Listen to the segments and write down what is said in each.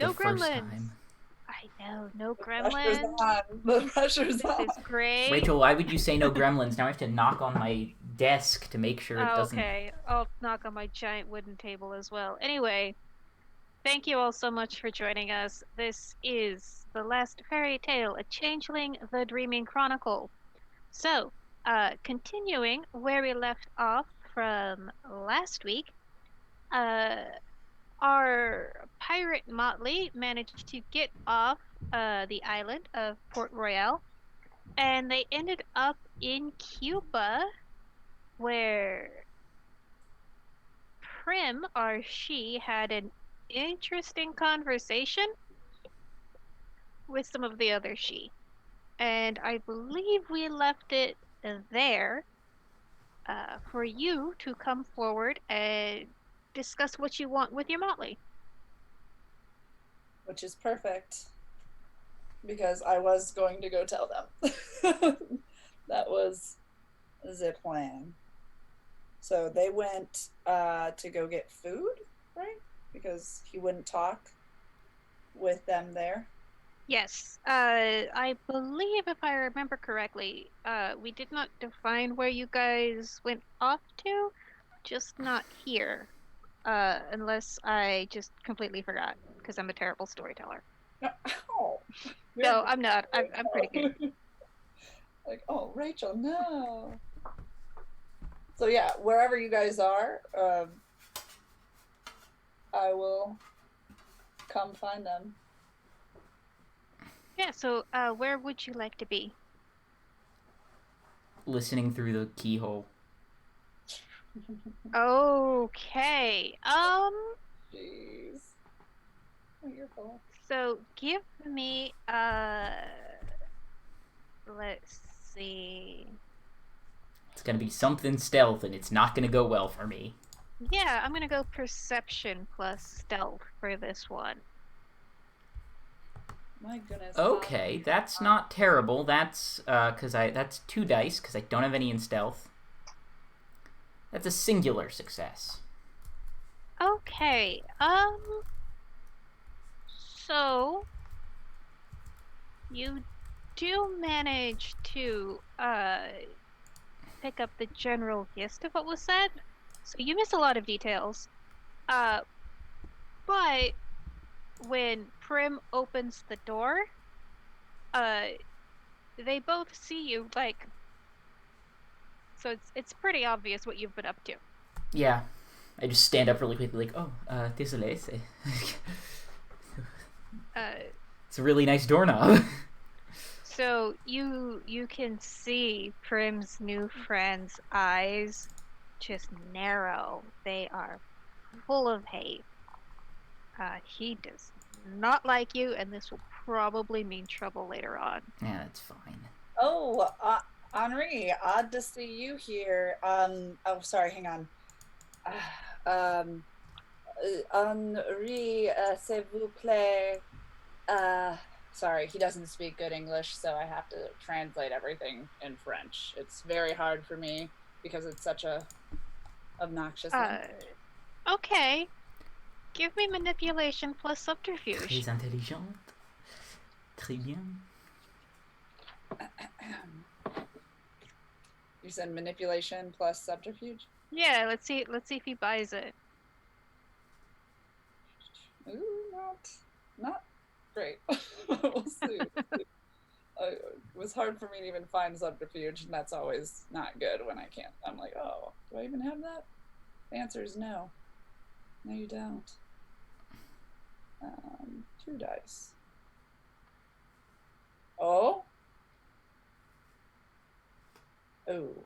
No first gremlins. time. I know, no Pressure's gremlins. on. The pressure's This on. is great. Rachel, why would you say no gremlins? Now I have to knock on my desk to make sure it doesn't... Okay, I'll knock on my giant wooden table as well. Anyway, thank you all so much for joining us. This is the last fairy tale, A Changeling, the Dreaming Chronicle. So, continuing where we left off from last week, our pirate Motley managed to get off the island of Port Royal, and they ended up in Cuba, where Prim, or she, had an interesting conversation with some of the other she. And I believe we left it there for you to come forward and discuss what you want with your Motley. Which is perfect. Because I was going to go tell them. That was the plan. So they went to go get food, right? Because he wouldn't talk with them there. Yes, I believe if I remember correctly, we did not define where you guys went off to, just not here. Unless I just completely forgot, because I'm a terrible storyteller. Oh, No, I'm not. I'm pretty good. Like, oh, Rachel, no. So yeah, wherever you guys are, I will come find them. Yeah, so where would you like to be? Listening through the keyhole. Okay. Jeez. Not your fault. So give me let's see. It's gonna be something stealth, and it's not gonna go well for me. Yeah, I'm gonna go perception plus stealth for this one. My goodness. Okay, that's not terrible. That's that's 2 dice because I don't have any in stealth. That's a singular success. Okay. So you do manage to pick up the general gist of what was said. So you miss a lot of details. But when Prim opens the door, they both see you, like, so it's pretty obvious what you've been up to. Yeah. I just stand up really quickly like, oh, désolé. It's a really nice doorknob. So you can see Prim's new friend's eyes just narrow. They are full of hate. He does not like you, and this will probably mean trouble later on. Yeah, that's fine. Oh, Henri, odd to see you here. Oh, sorry, hang on. Henri, s'il vous plaît. Sorry, he doesn't speak good English, so I have to translate everything in French. It's very hard for me because it's such a obnoxious language. Okay. Give me manipulation plus subterfuge. Très intelligente. Très bien. You said manipulation plus subterfuge? Yeah, let's see if he buys it. Ooh, not great. We'll see. It was hard for me to even find subterfuge, and that's always not good when I can't. I'm like, oh, do I even have that? The answer is no. No, you don't. 2 dice. Oh. Ooh.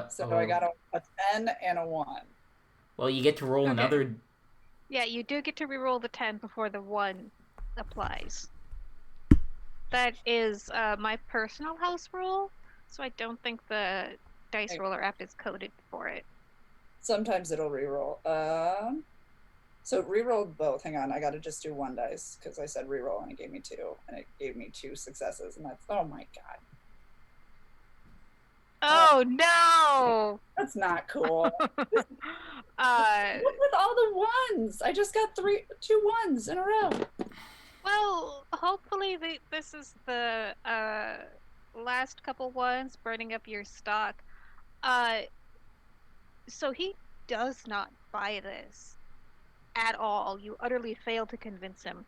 So I got a 10 and a 1. Well, you get to roll another... Yeah, you do get to reroll the 10 before the 1 applies. That is my personal house rule, so I don't think the Dice Roller app is coded for it. Sometimes it'll reroll. So it rerolled both. Hang on, I got to just do 1 dice because I said reroll and it gave me 2, and it gave me 2 successes, and that's, oh my god. Oh no! That's not cool. What with all the ones? I just got 2 ones in a row. Well, hopefully this is the last couple ones burning up your stock. So he does not buy this at all. You utterly fail to convince him.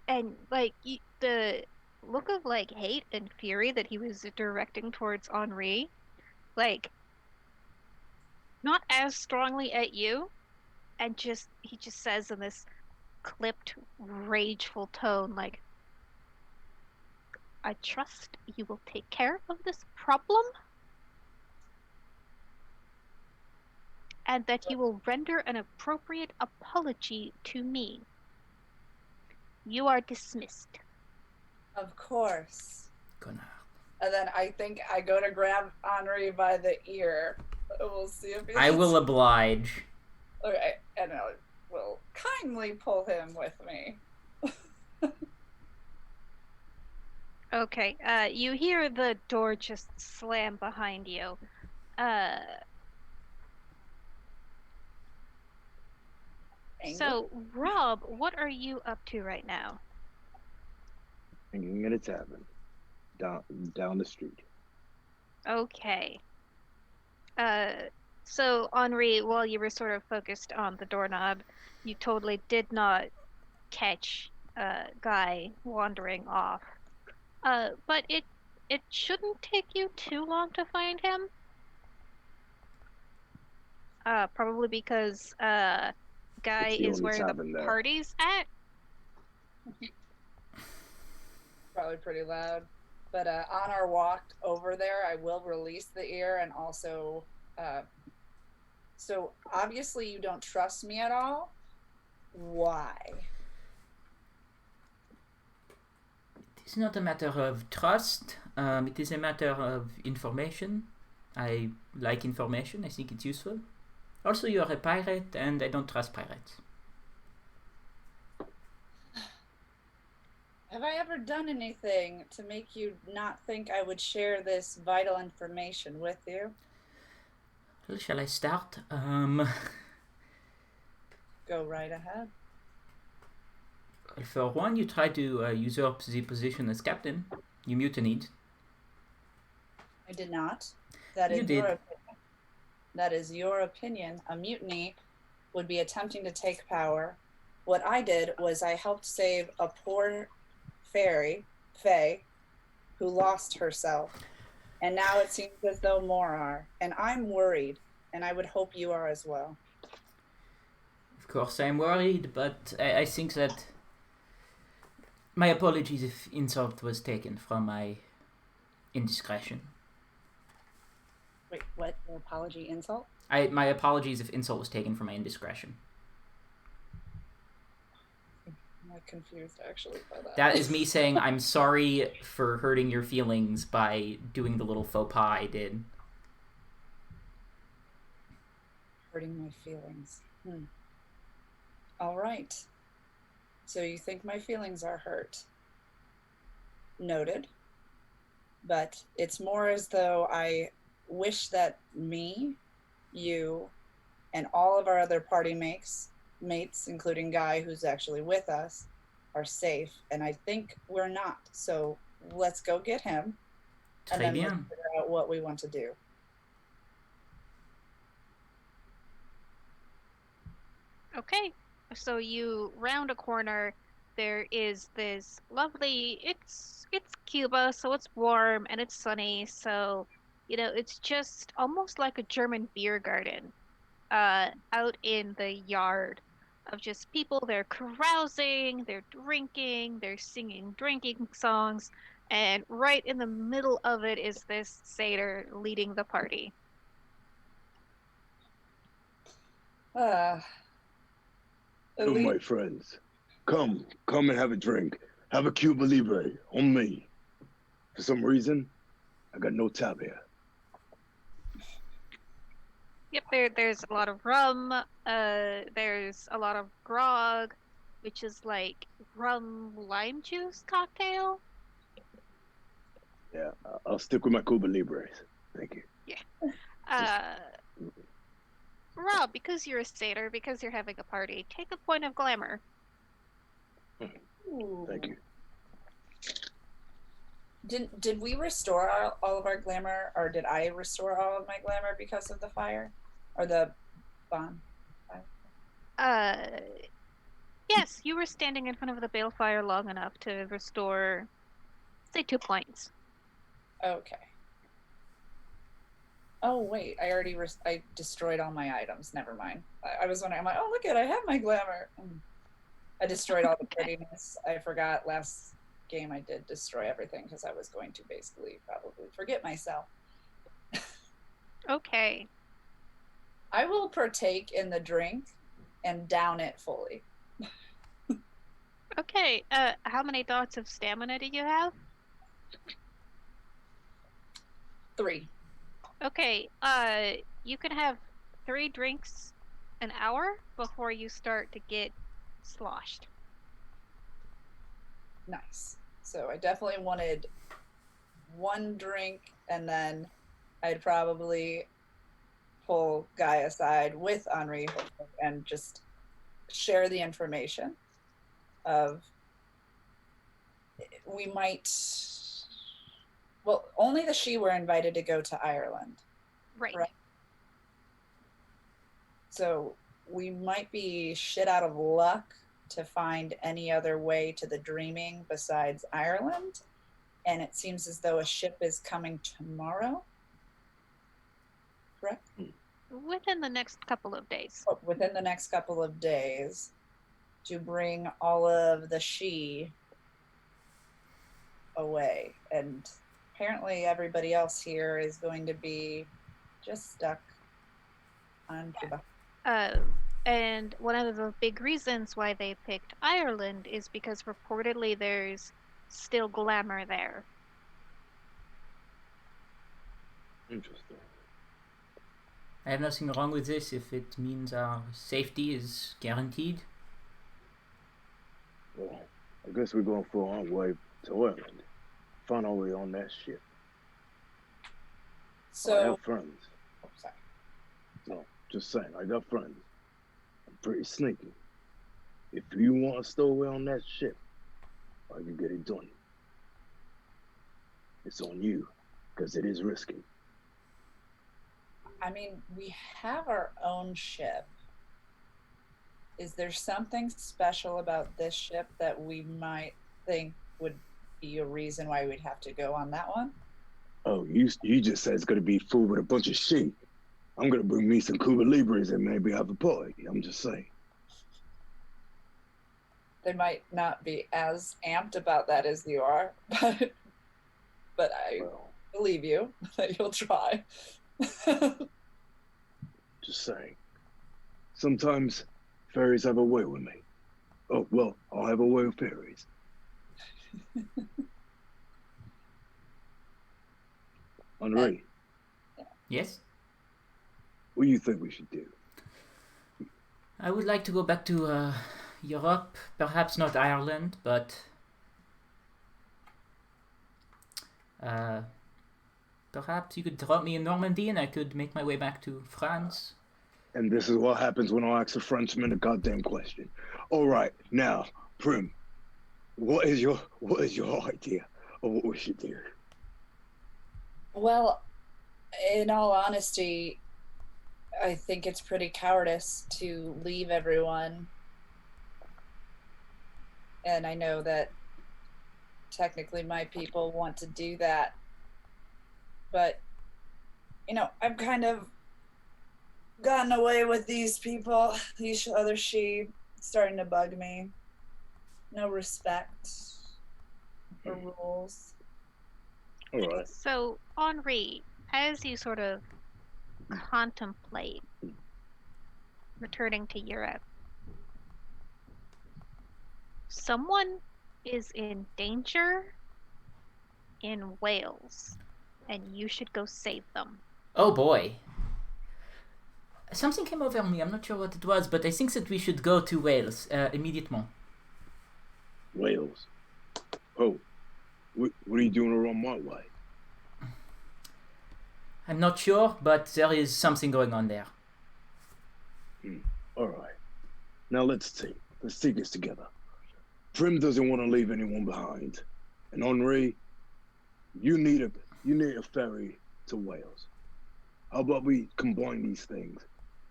And like the look of like hate and fury that he was directing towards Henri, like not as strongly at you, and he just says in this clipped, rageful tone, like, I trust you will take care of this problem, and that you will render an appropriate apology to me. You are dismissed. Of course. Connard. And then I think I go to grab Henri by the ear. We'll see if he I will oblige. Okay, and I will kindly pull him with me. Okay, you hear the door just slam behind you. So, Rob, what are you up to right now? Hanging at a tavern. Down the street. Okay. So Henri, while you were sort of focused on the doorknob, you totally did not catch Guy wandering off. But it shouldn't take you too long to find him. Probably because Guy is where the party's at. Probably pretty loud. But on our walk over there, I will release the ear and also... so obviously you don't trust me at all. Why? It is not a matter of trust. It is a matter of information. I like information. I think it's useful. Also, you are a pirate, and I don't trust pirates. Have I ever done anything to make you not think I would share this vital information with you? Well, shall I start? Go right ahead. For one, you tried to usurp the position as captain. You mutinied. I did not. That is your opinion. That is your opinion. A mutiny would be attempting to take power. What I did was I helped save a poor Faerie, who lost herself. And now it seems as though more are. And I'm worried. And I would hope you are as well. Of course I'm worried, but I think that my apologies if insult was taken from my indiscretion. Wait, what? Your apology, insult? My apologies if insult was taken from my indiscretion. I'm confused actually by that. That is me saying I'm sorry for hurting your feelings by doing the little faux pas I did. Hurting my feelings. All right. So you think my feelings are hurt. Noted. But it's more as though I wish that me, you, and all of our other party mates, including Guy, who's actually with us, are safe. And I think we're not. So let's go get him. And then let's figure out what we want to do. Okay, so you round a corner. There is this lovely. It's Cuba, so it's warm and it's sunny. So it's just almost like a German beer garden, out in the yard of just people. They're carousing, they're drinking, they're singing drinking songs, and right in the middle of it is this satyr leading the party. Oh, my friends, come and have a drink. Have a Cuba Libre on me. For some reason, I got no tab here. Yep, there's a lot of rum. There's a lot of grog, which is like rum lime juice cocktail. Yeah, I'll stick with my Cuba Libres. Thank you. Yeah. Rob, because you're a satyr, because you're having a party, take a point of glamour. Ooh. Thank you. Did we restore all of our glamour, or did I restore all of my glamour because of the fire? Or the bonfire? Yes, you were standing in front of the balefire long enough to restore, say, 2 points. Okay. Oh wait, I destroyed all my items. Never mind. I was wondering. I'm like, oh look at, I have my glamour. I destroyed all the prettiness. I forgot last game I did destroy everything because I was going to basically probably forget myself. Okay. I will partake in the drink and down it fully. Okay. How many dots of stamina do you have? 3. Okay. You can have 3 drinks an hour before you start to get sloshed. Nice. So I definitely wanted 1 drink, and then I'd probably pull Guy aside with Henri and just share the information of we might. Well, only the she were invited to go to Ireland. Right. So we might be shit out of luck to find any other way to the dreaming besides Ireland. And it seems as though a ship is coming tomorrow. Correct? Within the next couple of days. Oh, within the next couple of days, to bring all of the she away. And apparently everybody else here is going to be just stuck on Cuba. And one of the big reasons why they picked Ireland is because reportedly there's still glamour there. Interesting. I have nothing wrong with this if it means our safety is guaranteed. Well, I guess we're going for our way to Ireland. Find our way on that ship. So, I have friends. oh, sorry. No, just saying, I got friends. I'm pretty sneaky. If you want to stow away on that ship, I can get it done. It's on you, because it is risky. I mean, we have our own ship. Is there something special about this ship that we might think would be a reason why we'd have to go on that one? Oh, you just said it's going to be full with a bunch of sheep. I'm going to bring me some Cuba Libres and maybe have a party. I'm just saying. They might not be as amped about that as you are, but I believe you that you'll try. Just saying. Sometimes fairies have a way with me. Oh, well, I'll have a way with fairies. Henri, Yes? what do you think we should do? I would like to go back to Europe, perhaps not Ireland, but perhaps you could drop me in Normandy and I could make my way back to France. And this is what happens when I ask a Frenchman a goddamn question. All right, now, Prim, what is your idea of what we should do? Well, in all honesty, I think it's pretty cowardice to leave everyone. And I know that technically my people want to do that. But, you know, I've kind of gotten away with these people, these other she, starting to bug me. No respect for rules. All right. So, Henri, as you sort of contemplate returning to Europe, someone is in danger in Wales, and you should go save them. Oh boy. Something came over me, I'm not sure what it was, but I think that we should go to Wales immediately. Wales? Oh, what are you doing around my way? I'm not sure, but there is something going on there. All right. Now let's see. Let's take this together. Prim doesn't want to leave anyone behind, and Henri, you need a ferry to Wales. How about we combine these things?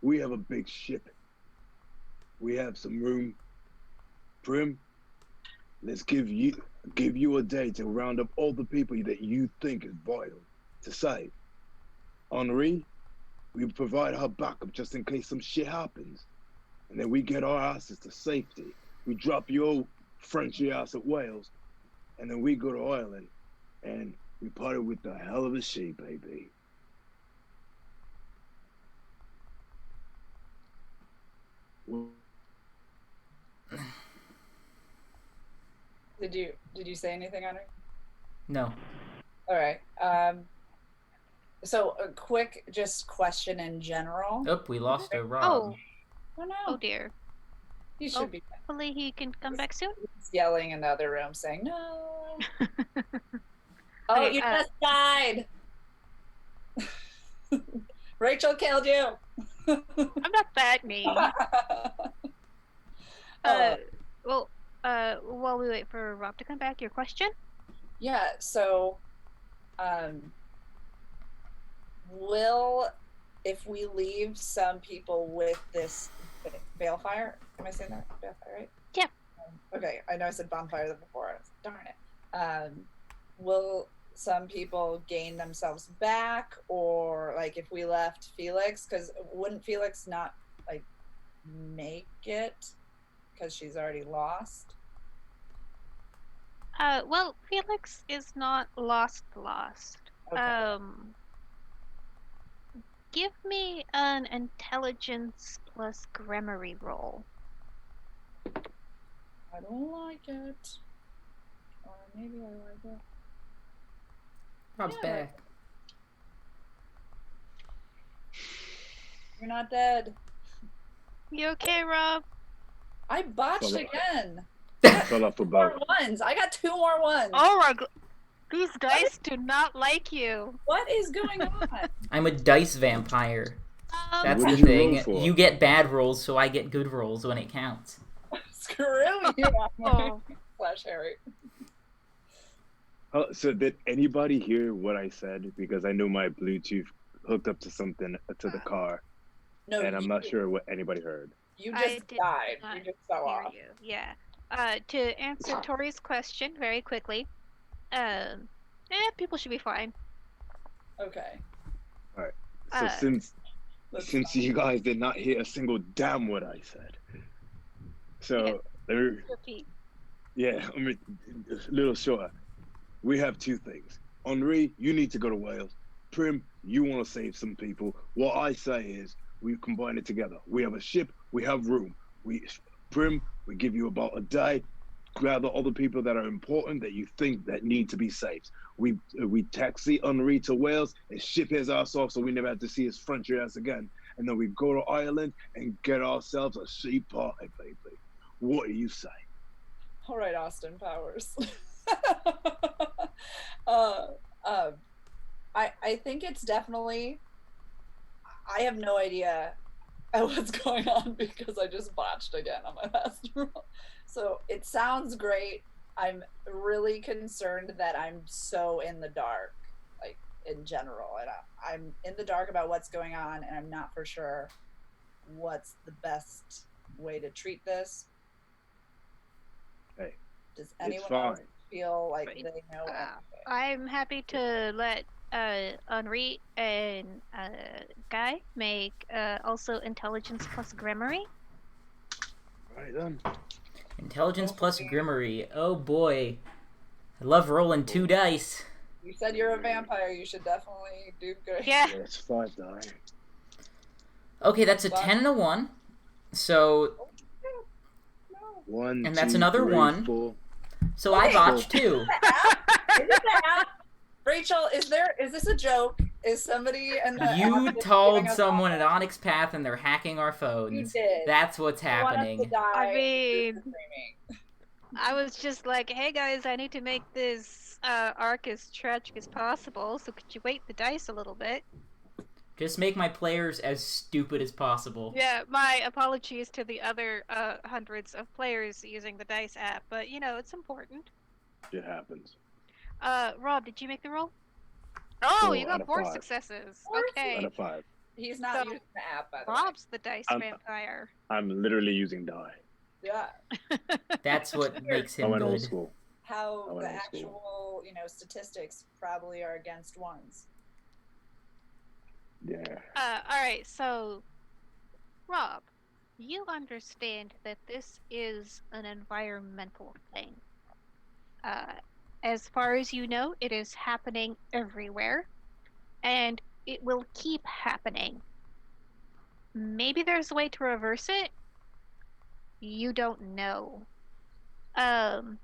We have a big ship. We have some room. Prim, let's give you a day to round up all the people that you think is vital to save. Henri, we provide her backup just in case some shit happens. And then we get our asses to safety. We drop your Frenchy ass at Wales, and then we go to Ireland, and we party with the hell of a she, baby. Did you say anything, Henry? No. All right. So a quick just question in general. Oh, we lost a Rob. Oh, Oh no. oh dear. He should be Hopefully he can come back soon. yelling in the other room saying no. Oh, Okay, you just died. Rachel killed you. I'm not that mean. Well, while we wait for Rob to come back, your question? Yeah, so will, if we leave some people with this balefire, am I saying that? Balefire, right? Yeah. Okay, I know I said bonfire before. Darn it. Will some people gain themselves back, or like if we left Felix, because wouldn't Felix not like make it because she's already lost? Well, Felix is not lost. Okay. Give me an intelligence plus grammary roll. I don't like it. Or maybe I like it. Rob's Yeah. back. You're not dead. You okay, Rob? I botched Well, again. Fell off More about. ones. I got 2 more ones. Oh my god. These dice do not like you. What is going on? I'm a dice vampire. That's What the did you thing. roll for? You get bad rolls, so I get good rolls when it counts. Screw you, Oh. Flash Harry. So did anybody hear what I said? Because I know my Bluetooth hooked up to something to the car, No, and I'm not sure what anybody heard. You I just did died. not You just fell hear off. you. Yeah. To answer Tori's question very quickly, people should be fine. Okay. So since That's since fine. you guys did not hear a single damn what I said, so let me, Repeat. yeah, I mean, a little shorter. We have 2 things. Henri, you need to go to Wales. Prim, you want to save some people. What I say is we combine it together. We have a ship. We have room. Prim, we give you about a day. Gather all the people that are important that you think that need to be saved. We taxi Henri to Wales and ship his ass off so we never have to see his French ass again. And then we go to Ireland and get ourselves a sheep party, baby. What do you say? All right, Austin Powers. I think it's definitely. I have no idea what's going on because I just botched again on my last roll. So it sounds great. I'm really concerned that I'm so in the dark, like in general, and I'm in the dark about what's going on, and I'm not for sure what's the best way to treat this. Hey, does anyone else feel like they know anything? I'm happy to let Henri and Guy make also intelligence plus grammary. Right then. Intelligence plus Grimmery. Oh boy. I love rolling 2 dice. You said you're a vampire. You should definitely do good. Yeah. Yeah, it's 5 die. Okay, that's a 10 and a 1. So, No. 1, and that's 2, another 3, 1. 4. So I botched 2. Is it the app? Rachel, is this a joke? Is somebody in the You app told giving us someone all- at Onyx Path and they're hacking our phones. You did. That's what's You want us to happening. die I and mean, you're screaming. I was just like, hey guys, I need to make this arc as tragic as possible, so could you weight the dice a little bit? Just make my players as stupid as possible. Yeah, my apologies to the other hundreds of players using the dice app, but it's important. It happens. Rob, did you make the roll? Oh, you 4 out got of 4 5. successes. 4 Okay. Out of 5. He's not So, using the app, by the way. Rob's the dice I'm- vampire. I'm literally using die. Yeah. That's what makes I him went old good. school. How I went the old school. actual, statistics probably are against ones. Yeah. Alright, so, Rob, you understand that this is an environmental thing. As far as you know, it is happening everywhere, and it will keep happening. Maybe there's a way to reverse it. You don't know. And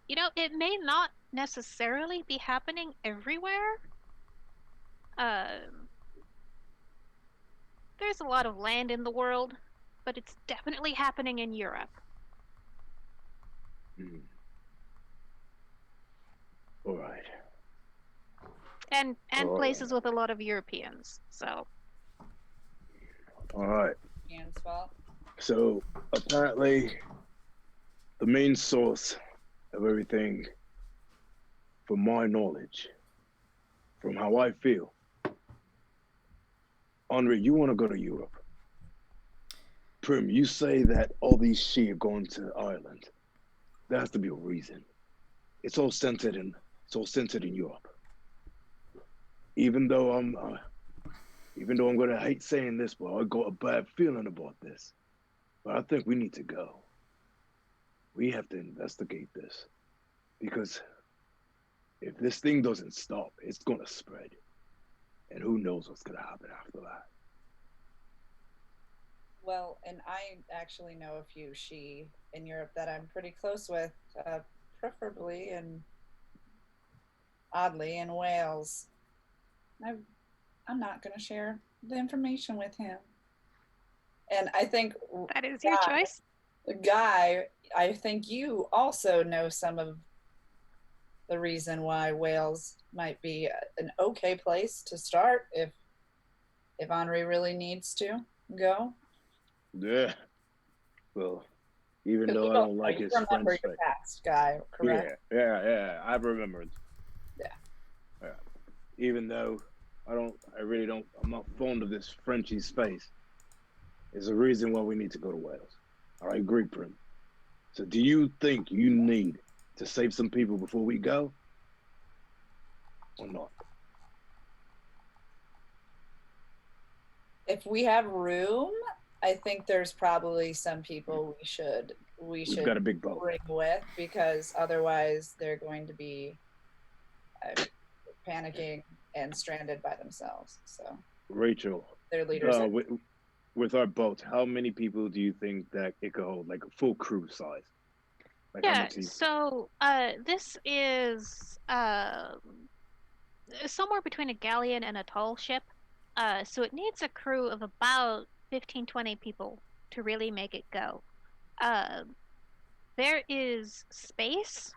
it may not necessarily be happening everywhere. There's a lot of land in the world, but it's definitely happening in Europe. All right. And Oh, places with a lot of Europeans. So All right. Ian's fault. So apparently, the main source of everything, from my knowledge, from how I feel, Henri, you want to go to Europe. Prim, you say that all these she are going to Ireland. There has to be a reason. It's all centered in Europe. Even though I'm gonna hate saying this, but I got a bad feeling about this. But I think we need to go. We have to investigate this, because if this thing doesn't stop, it's gonna spread, and who knows what's gonna happen after that. Well, and I actually know a few she in Europe that I'm pretty close with, preferably and oddly in Wales. I'm not going to share the information with him. And I think that is your choice. Guy, I think you also know some of the reason why Wales might be an okay place to start if Henri really needs to go. Yeah. Well, even though I don't like his remember French your face. past, Guy, correct? Yeah. I've remembered. Yeah. Even though I'm not fond of this Frenchie's face. There's a reason why we need to go to Wales. I agree, Prim. So do you think you need to save some people before we go? Or not? If we have room, I think there's probably some people we've got a big boat. bring with, because otherwise they're going to be panicking and stranded by themselves. So Rachel, their leaders. with our boat, how many people do you think that it could hold? Like a full crew size? Like how Yeah, much is- so this is somewhere between a galleon and a tall ship. So it needs a crew of about 15-20 people to really make it go. There is space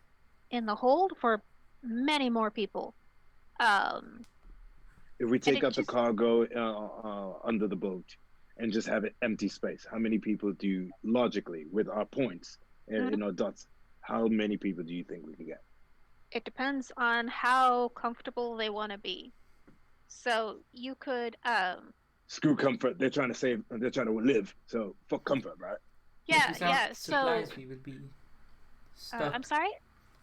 in the hold for many more people. If we take it out the just- cargo under the boat and just have it empty space, how many people do you, logically, with our points and in our dots, how many people do you think we can get? It depends on how comfortable they want to be. So you could, Screw comfort. They're trying to live. So fuck comfort, right? Without so, supplies, we would be stuck. I'm sorry?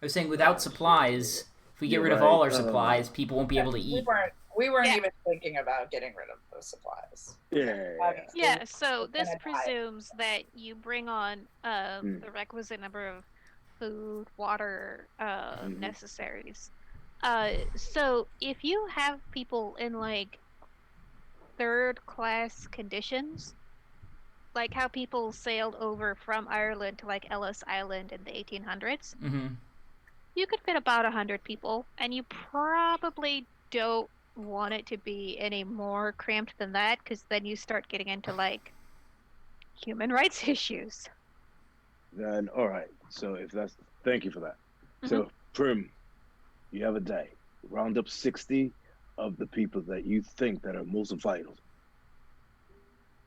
I was saying without supplies, if we get You're rid of right. all our supplies, people won't be able to We eat. weren't Yeah. even thinking about getting rid of those supplies. Yeah. Obviously, Yeah, so we're this gonna die. presumes that you bring on the requisite number of food, water, necessaries. So if you have people in like third class conditions, like how people sailed over from Ireland to like Ellis Island in the 1800s, Mm-hmm. you could fit about 100 people, and you probably don't want it to be any more cramped than that, because then you start getting into like human rights issues. Then all right. So thank you for that. So Prim, you have a day. Round up 60. of the people that you think that are most vital.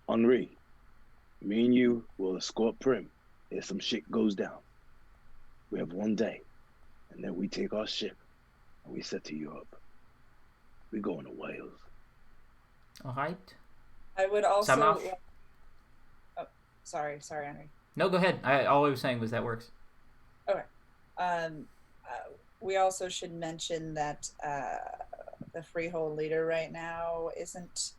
Henri, me and you will escort Prim if some shit goes down. We have one day, and then we take our ship and we set to Europe. We going to Wales. All right. I would also. Samar? Oh, sorry, Henry. No, go ahead. All I was saying was that works. Okay. We also should mention that the Freehold leader right now isn't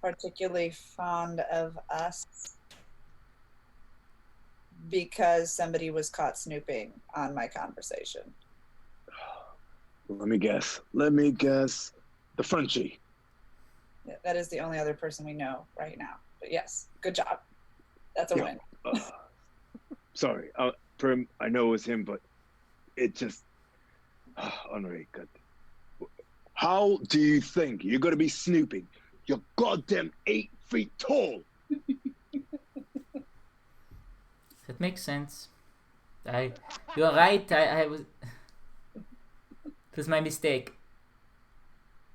particularly fond of us because somebody was caught snooping on my conversation. Let me guess. The Frenchie. Yeah, that is the only other person we know right now. But yes, good job. That's a win. Sorry, Prim, I know it was him, but it just... Henri, God. How do you think you're going to be snooping? You're goddamn 8 feet tall. That makes sense. You're right. I was... It was my mistake.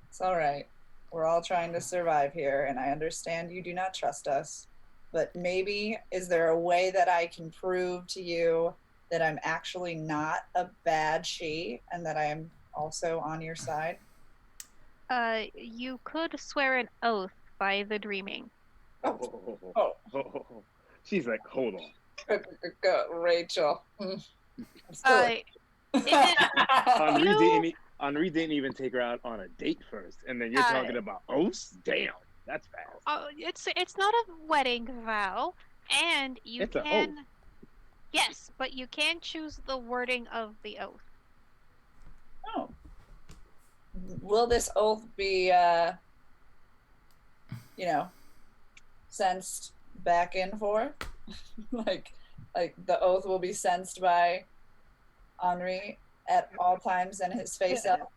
It's all right. We're all trying to survive here, and I understand you do not trust us. But maybe, is there a way that I can prove to you that I'm actually not a bad she, and that I am also on your side? You could swear an oath by the dreaming. Oh. She's like, hold on. Rachel. Henri didn't even take her out on a date first, and then you're talking about oaths? Damn, that's fast. It's not a wedding vow, and It's an oath. Yes, but you can choose the wording of the oath. Oh. Will this oath be, sensed back and forth? like the oath will be sensed by Henri at all times and his face up?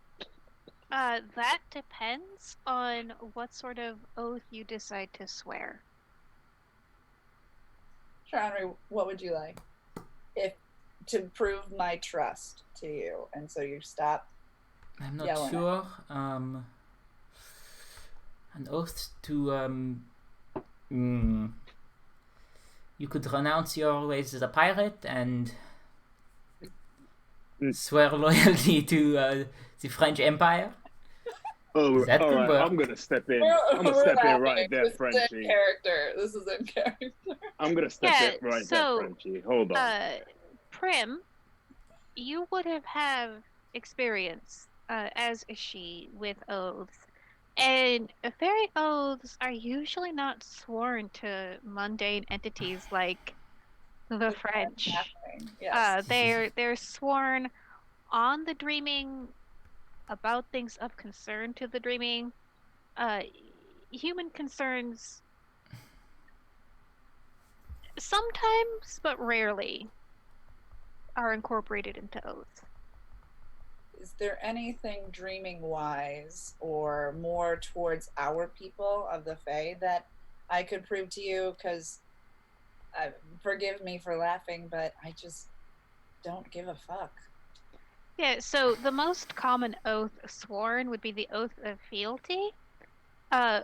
That depends on what sort of oath you decide to swear. Sure, Henri, what would you like? If to prove my trust to you, and so you stop. I'm not sure. An oath to you could renounce your ways as a pirate and swear loyalty to the French Empire. Oh, that all right. work. I'm gonna step in. I'm gonna step in right there, Frenchie. This is in character. I'm gonna step in right there, Frenchie. Hold on. Prim, you would have experience as a she with oaths, and fairy oaths are usually not sworn to mundane entities like the French. Yes. They're sworn on the dreaming, about things of concern to the dreaming. Human concerns sometimes, but rarely, are incorporated into oaths. Is there anything dreaming wise or more towards our people of the Fae that I could prove to you? Because forgive me for laughing, but I just don't give a fuck. Yeah, so the most common oath sworn would be the Oath of Fealty,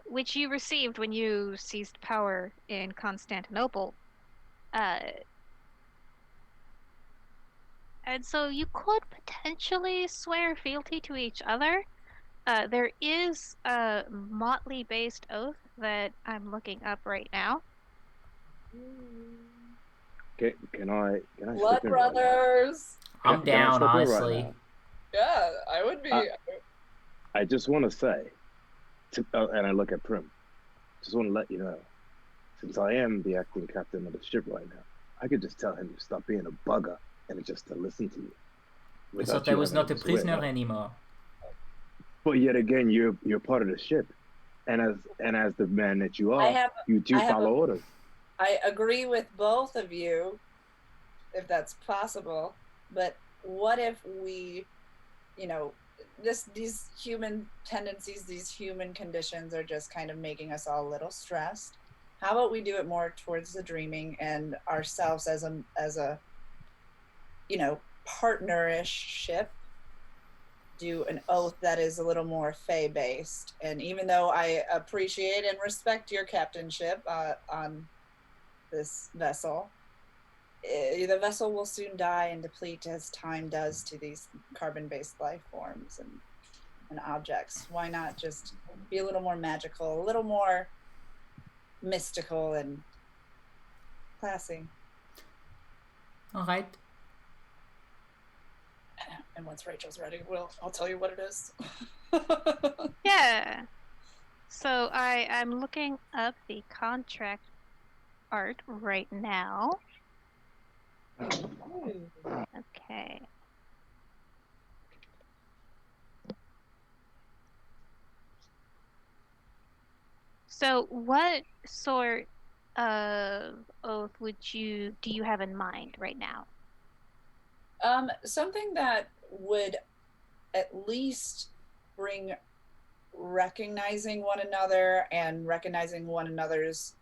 which you received when you seized power in Constantinople. And so you could potentially swear fealty to each other. There is a motley-based oath that I'm looking up right now. Can I Blood brothers. I'm down, honestly. Yeah, I would be. I just want to say, and I look at Prim, just want to let you know, since I am the acting captain of the ship right now, I could just tell him to stop being a bugger and just to listen to you. I thought I was not a prisoner anymore. But yet again, you're part of the ship, and as the man that you are, you do follow orders. I agree with both of you, if that's possible. But what if we, these human tendencies, these human conditions are just kind of making us all a little stressed? How about we do it more towards the dreaming and ourselves as a partnerish ship? do an oath that is a little more Fae based. And even though I appreciate and respect your captainship on this vessel, the vessel will soon die and deplete as time does to these carbon based life forms and objects. Why not just be a little more magical, a little more mystical and classy? All right. And once Rachel's ready, I'll tell you what it is. Yeah. So I'm looking up the contract art right now. Okay. So what sort of oath do you have in mind right now? Something that would at least bring recognizing one another and recognizing one another's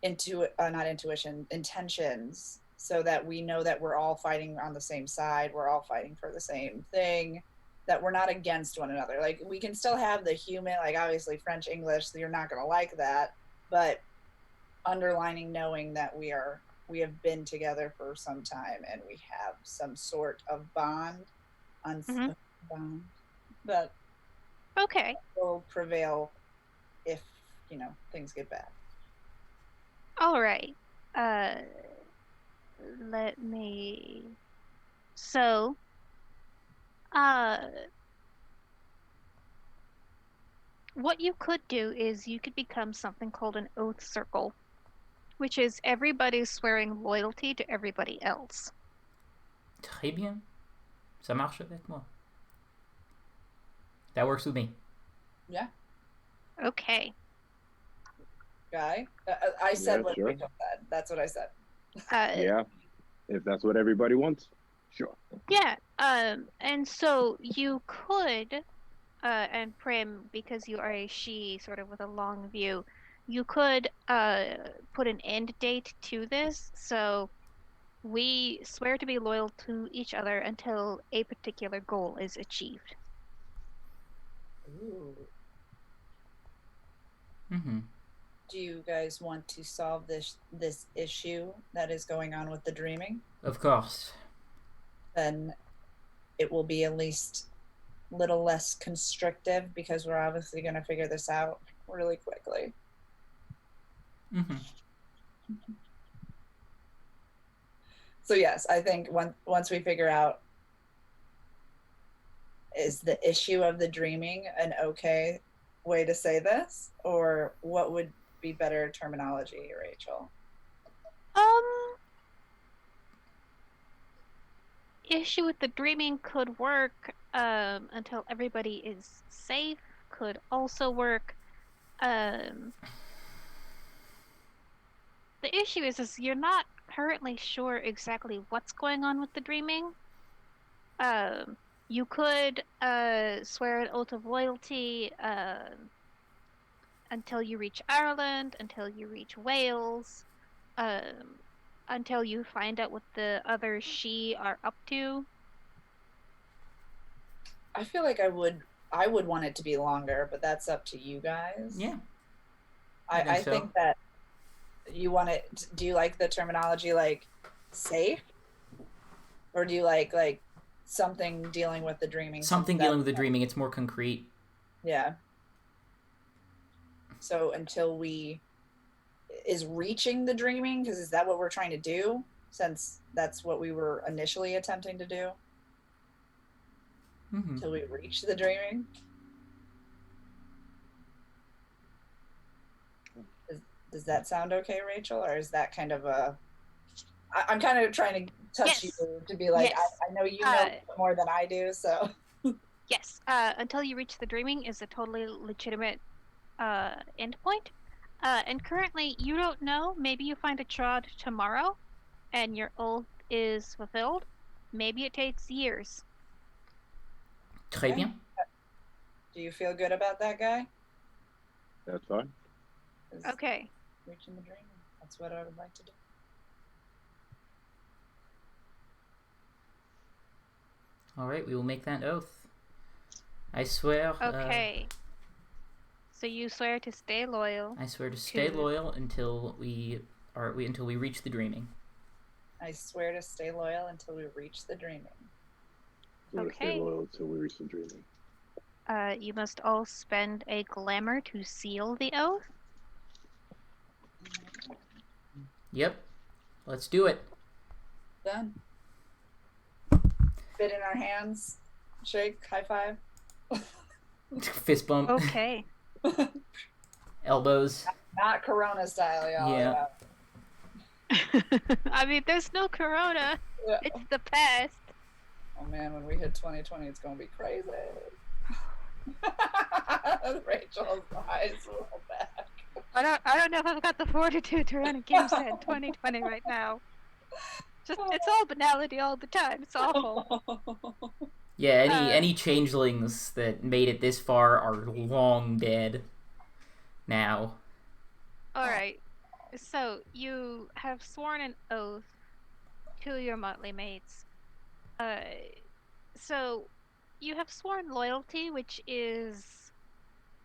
not intuition, intentions, so that we know that we're all fighting on the same side, we're all fighting for the same thing, that we're not against one another. Like, we can still have the human, like, obviously French, English, so you're not going to like that, but underlining knowing that we have been together for some time and we have some sort of bond, bond that Okay. will prevail if, things get bad. All right. Let me. So, what you could do is you could become something called an oath circle, which is everybody swearing loyalty to everybody else. Très bien. Ça marche avec moi. That works with me. Yeah. Okay. Guy, I said what sure. Rachel said. That's what I said. Yeah, if that's what everybody wants, sure. Yeah. And so you could, and Prim, because you are a she, sort of with a long view, you could put an end date to this. So we swear to be loyal to each other until a particular goal is achieved. Ooh. Mm-hmm. Do you guys want to solve this issue that is going on with the dreaming? Of course. Then it will be at least a little less constrictive, because we're obviously going to figure this out really quickly. Mm-hmm. So yes, I think once we figure out, is the issue of the dreaming an okay way to say this, or what would be better terminology, Rachel? Issue with the dreaming could work until everybody is safe, could also work. The issue is you're not currently sure exactly what's going on with the dreaming. You could swear an oath of loyalty until you reach Ireland, until you reach Wales, until you find out what the other she are up to. I feel like I would want it to be longer, but that's up to you guys. Yeah. I think that you want it. Do you like the terminology like safe, or do you like something dealing with the dreaming? Something dealing with the dreaming. It's more concrete. Yeah. So until is reaching the dreaming, because is that what we're trying to do? Since that's what we were initially attempting to do. Mm-hmm. Until we reach the dreaming. Does that sound okay, Rachel? Or is that kind of I'm kind of trying to touch you to be like, yes. I know you know more than I do, so. Yes, until you reach the dreaming is a totally legitimate endpoint. And currently, you don't know. Maybe you find a Chod tomorrow, and your oath is fulfilled. Maybe it takes years. Très bien. Do you feel good about that, guy? That's fine. Okay. Reaching the dream. That's what I would like to do. All right, we will make that oath. I swear. Okay. So you swear to stay loyal. I swear to stay to- loyal until we reach the dreaming. I swear to stay loyal until we reach the dreaming. We're gonna stay Okay. loyal till we reach the dreaming. You must all spend a glamour to seal the oath. Yep. Let's do it. Done. Spit in our hands. Shake. High five. Fist bump. Okay. Elbows. Not Corona style, y'all. Yeah. I mean, there's no corona. Yeah. It's the past. Oh man, when we hit 2020, it's gonna be crazy. Rachel's eyes roll back. I don't know if I've got the fortitude to run a game set in 2020 right now. Just it's all banality all the time. It's awful. Yeah, any changelings that made it this far are long dead now. All right. So you have sworn an oath to your motley mates. So you have sworn loyalty, which is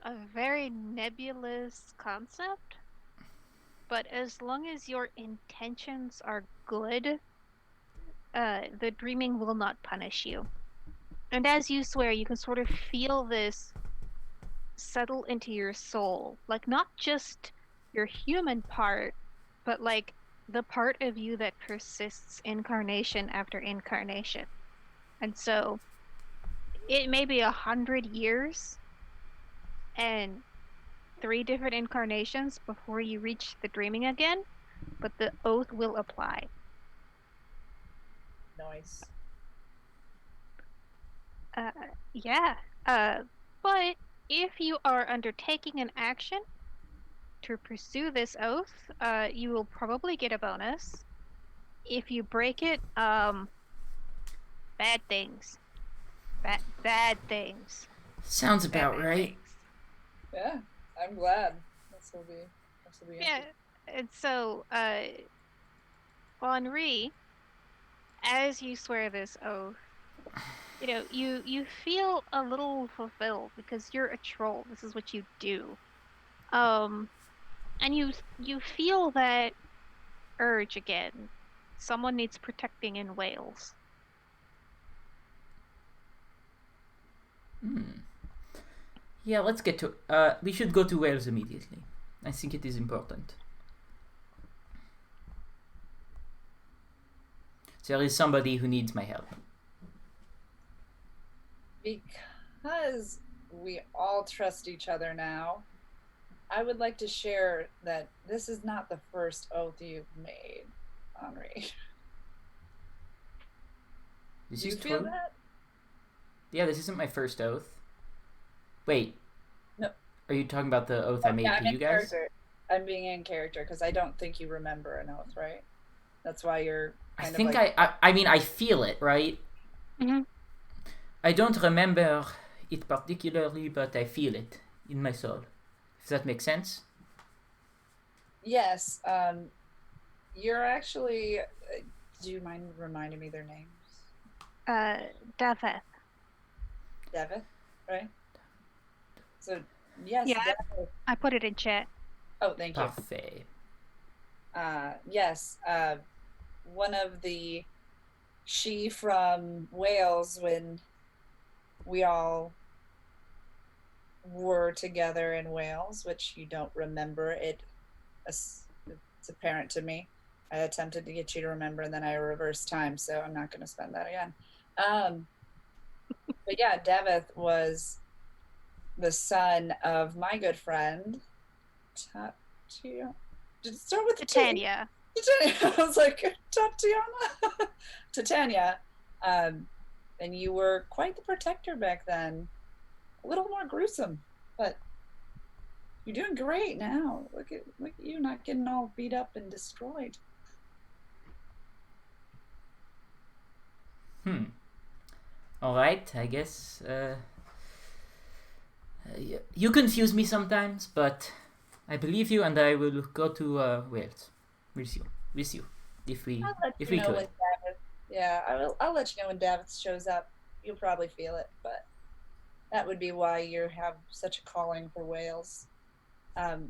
a very nebulous concept. But as long as your intentions are good, the dreaming will not punish you. And as you swear, you can sort of feel this settle into your soul. Like, not just your human part, but like the part of you that persists incarnation after incarnation. And so it may be 100 years and 3 different incarnations before you reach the dreaming again, but the oath will apply. Nice. Yeah. But if you are undertaking an action to pursue this oath, you will probably get a bonus. If you break it, bad things. Bad things. Sounds about Bad right. things. Yeah, I'm glad. This will be Yeah. And so, Henri, as you swear this oath, you know, you feel a little fulfilled because you're a troll. This is what you do. And you feel that urge again. Someone needs protecting in Wales. Yeah, let's get to. We should go to Wales immediately. I think it is important. There is somebody who needs my help. Because we all trust each other now, I would like to share that this is not the first oath you've made, Henri. This Do you is feel true. that? Yeah, this isn't my first oath. Wait. No. Are you talking about the oath I made Yeah, to you guys? Character. I'm being in character because I don't think you remember an oath, right? That's why you're I kind think of like... I mean, I feel it, right? Mhm. I don't remember it particularly, but I feel it in my soul. If that makes sense? Yes. You're actually... do you mind reminding me their names? Daveth. Devith, right? So, yes, Yeah. Devith. I put it in chat. Oh, thank you. Parfait. Yes, one of the she from Wales when we all were together in Wales, which you don't remember. It's apparent to me. I attempted to get you to remember, and then I reversed time, so I'm not going to spend that again. But yeah, Davith was the son of my good friend, Did it start with Titania. Titania. I was like, Tatiana. Titania. And you were quite the protector back then. A little more gruesome, but you're doing great now. Look at you not getting all beat up and destroyed. Alright, I guess. You confuse me sometimes, but I believe you, and I will go to Wales with you. If we I'll let if you we know could. when Davith. Yeah, I'll let you know when Davith shows up. You'll probably feel it, but That would be why you have such a calling for whales.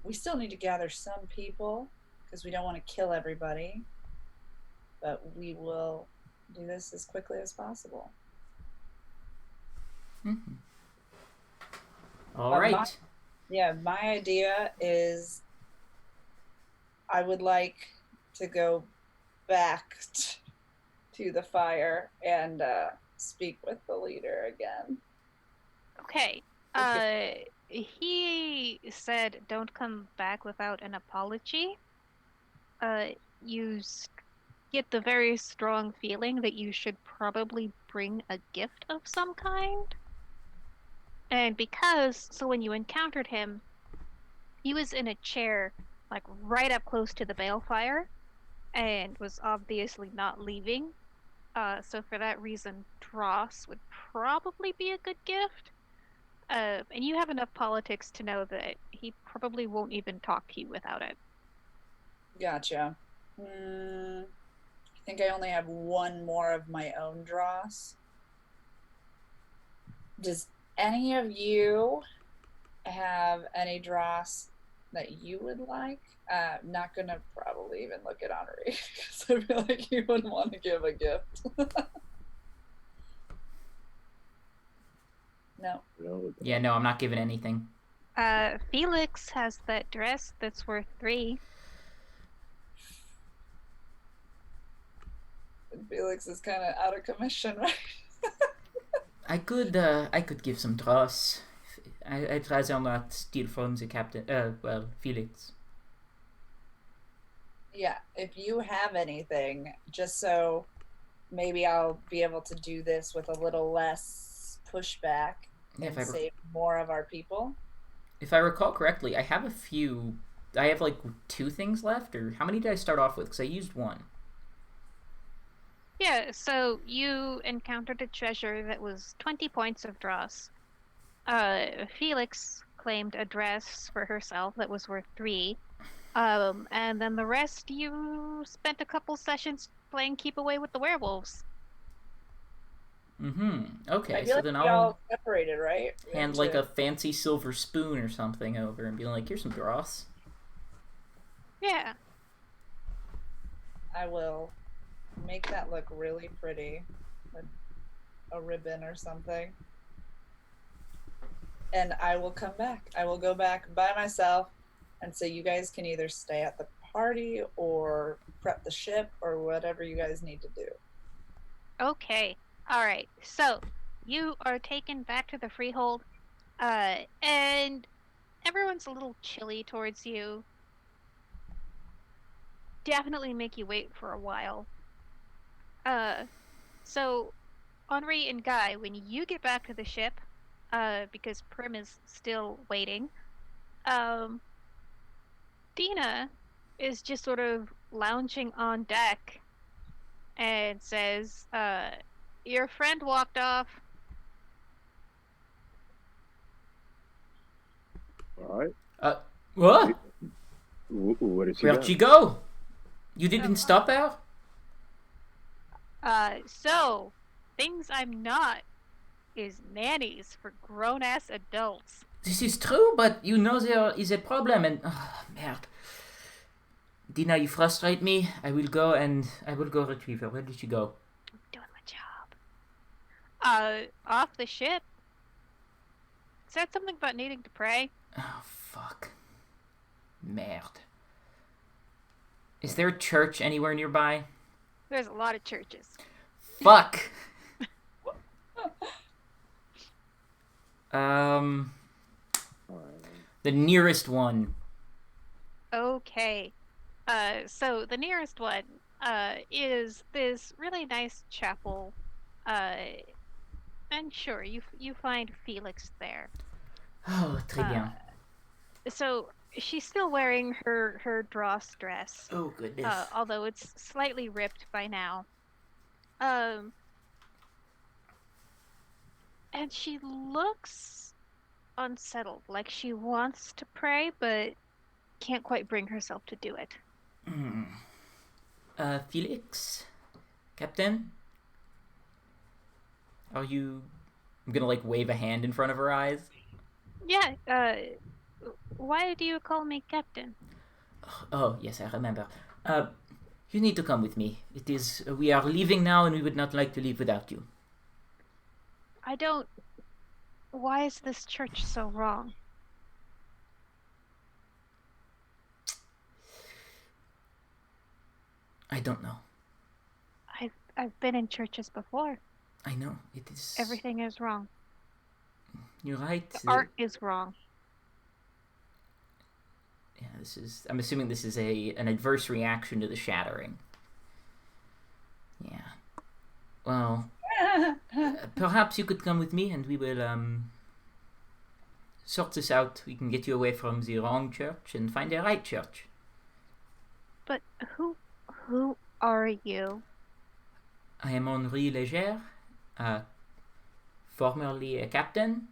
We still need to gather some people because we don't want to kill everybody, but we will do this as quickly as possible. Mm-hmm. All right. My idea is I would like to go back to the fire and speak with the leader again. Okay. He said don't come back without an apology. You get the very strong feeling that you should probably bring a gift of some kind. And so when you encountered him, he was in a chair, like right up close to the balefire, and was obviously not leaving. So for that reason, Dross would probably be a good gift. And you have enough politics to know that he probably won't even talk to you without it. Gotcha. I think I only have one more of my own Dross. Does any of you have any Dross that you would like? I'm not gonna probably even look at Henri because I feel like you would want to give a gift. No. Yeah, no, I'm not giving anything. Felix has that dress that's worth 3. Felix is kind of out of commission, right? I could give some dross. I'd rather not steal from the captain. Felix. Yeah, if you have anything, just so maybe I'll be able to do this with a little less pushback and save more of our people. If I recall correctly, I have I have like 2 things left, or how many did I start off with? Because I used 1. Yeah, so you encountered a treasure that was 20 points of dross. Felix claimed a dress for herself that was worth 3. And then the rest you spent a couple sessions playing Keep Away with the Werewolves. Okay, so then I'll separated, right? Hand like a fancy silver spoon or something over and be like, here's some dross. Yeah. I will make that look really pretty with a ribbon or something. And I will come back. I will go back by myself, and so you guys can either stay at the party or prep the ship or whatever you guys need to do. Okay. All right. So you are taken back to the Freehold, and everyone's a little chilly towards you. Definitely make you wait for a while. So Henri and Guy, when you get back to the ship, because Prim is still waiting, Dina is just sort of lounging on deck and says, your friend walked off. All right. What? Where did she Where'd she go? You didn't stop her? So, things I'm not is nannies for grown-ass adults. This is true, but you know there is a problem and... Oh, merde. Dina, you frustrate me. I will go retrieve her. Where did she go? I'm doing my job. Off the ship. Said something about needing to pray. Oh, fuck. Merde. Is there a church anywhere nearby? There's a lot of churches. Fuck! The nearest one. Okay. So the nearest one, is this really nice chapel, and sure, you find Felix there. Oh, très bien. So she's still wearing her dross dress. Oh, goodness. Although it's slightly ripped by now. And she looks unsettled, like she wants to pray, but can't quite bring herself to do it. Felix? Captain? Are you I'm gonna like wave a hand in front of her eyes. Yeah, why do you call me captain? Oh, yes, I remember. You need to come with me. It is. We are leaving now, and we would not like to leave without you. I don't... Why is this church so wrong? I don't know. I've been in churches before. I know. It is. Everything is wrong. You're right. The art is wrong. Yeah, this is. I'm assuming this is an adverse reaction to the shattering. Yeah. Well, perhaps you could come with me, and we will sort this out. We can get you away from the wrong church and find the right church. But who are you? I am Henri Leger, formerly a captain.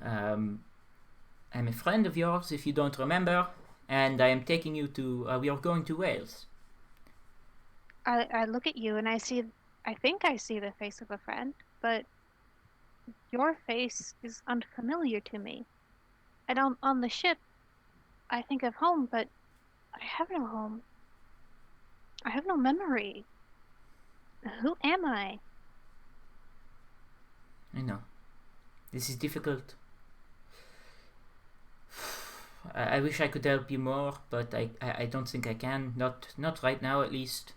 I'm a friend of yours, if you don't remember, and I am taking you to. We are going to Wales. I look at you and I think I see the face of a friend, but your face is unfamiliar to me. And on the ship, I think of home, but I have no home. I have no memory. Who am I? I know. This is difficult. I wish I could help you more, but I don't think I can. Not right now, at least.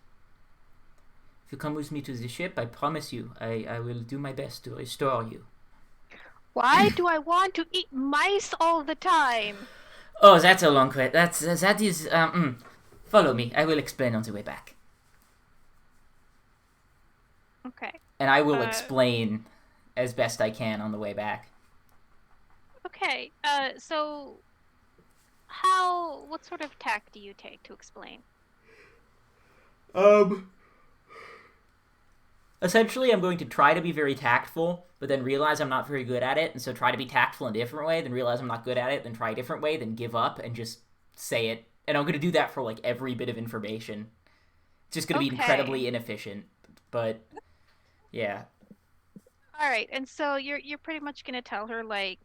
If you come with me to the ship, I promise you, I will do my best to restore you. Why do I want to eat mice all the time? Oh, that's a long question. That is. Follow me. I will explain on the way back. Okay. And I will explain as best I can on the way back. Okay. So what sort of tack do you take to explain? Essentially, I'm going to try to be very tactful, but then realize I'm not very good at it, and so try to be tactful in a different way, then realize I'm not good at it, then try a different way, then give up, and just say it. And I'm going to do that for, like, every bit of information. It's just going to be incredibly inefficient, but, yeah. Alright, and so you're pretty much going to tell her, like,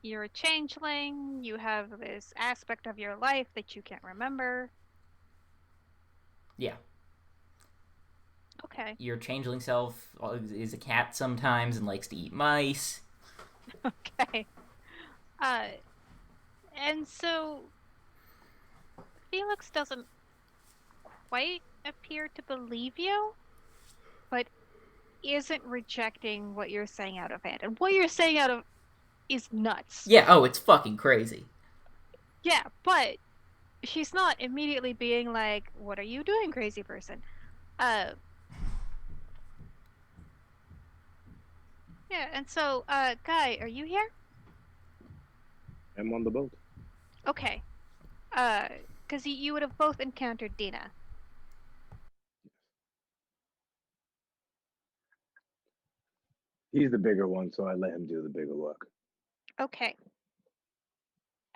you're a changeling, you have this aspect of your life that you can't remember. Yeah. Okay. Your changeling self is a cat sometimes and likes to eat mice. Okay. And so Felix doesn't quite appear to believe you, but isn't rejecting what you're saying out of hand. And what you're saying out of is nuts. Yeah, oh, it's fucking crazy. Yeah, but she's not immediately being like, what are you doing, crazy person? Yeah, and so, Guy, are you here? I'm on the boat. Okay. Because you would have both encountered Dina. He's the bigger one, so I let him do the bigger work. Okay.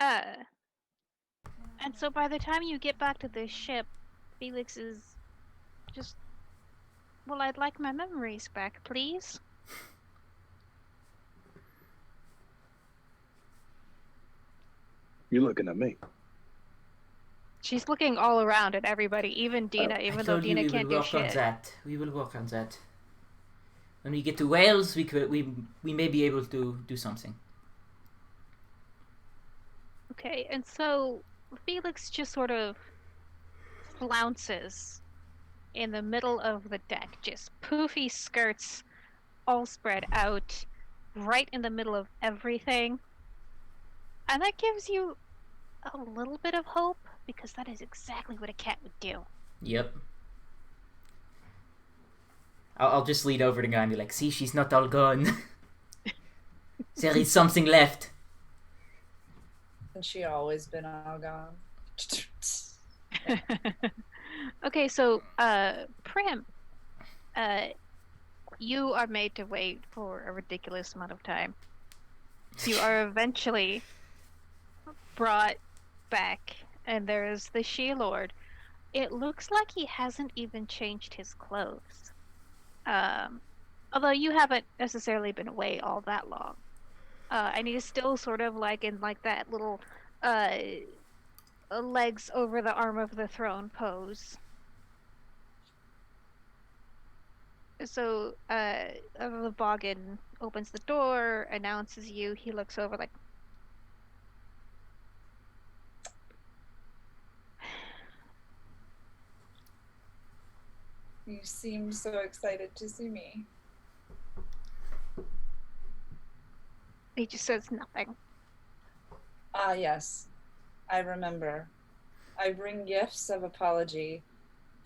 And so by the time you get back to the ship, Felix is just, well, I'd like my memories back, please. You're looking at me. She's looking all around at everybody, even Dina, even though Dina can't do shit. We will work on that. When we get to Wales, we may be able to do something. Okay, and so Felix just sort of flounces in the middle of the deck, just poofy skirts all spread out, right in the middle of everything. And that gives you a little bit of hope, because that is exactly what a cat would do. Yep. I'll just lean over to the guy and be like, see, she's not all gone. There is something left. And she always been all gone. Okay, so, Prim, you are made to wait for a ridiculous amount of time. You are eventually brought back, and there's the She-Lord. It looks like he hasn't even changed his clothes. Although you haven't necessarily been away all that long. And he's still sort of like in like that little legs over the arm of the throne pose. So the Boggin opens the door, announces you. He looks over like, You seem so excited to see me. he just says nothing. Ah, yes. I remember. I bring gifts of apology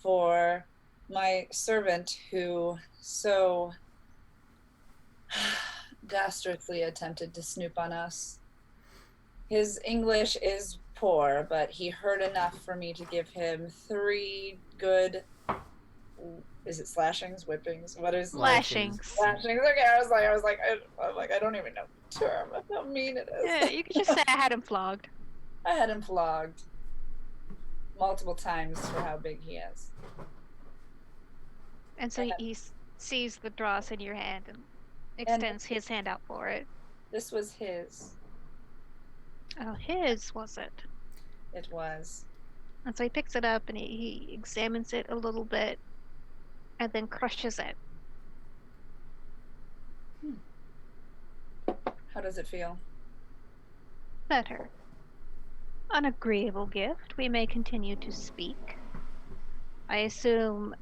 for my servant who so dastardly attempted to snoop on us. His English is poor, but he heard enough for me to give him 3 good. Is it slashings, whippings? What is Lashings. lashings? Okay, I was like, I don't even know the term. How mean it is. Yeah, you could just say I had him flogged. I had him flogged multiple times for how big he is. And so he sees the dross in your hand and extends his hand out for it. This was his. Oh, his, was it? It was. And so he picks it up and he examines it a little bit and then crushes it. How does it feel? Better. An agreeable gift. We may continue to speak. I assume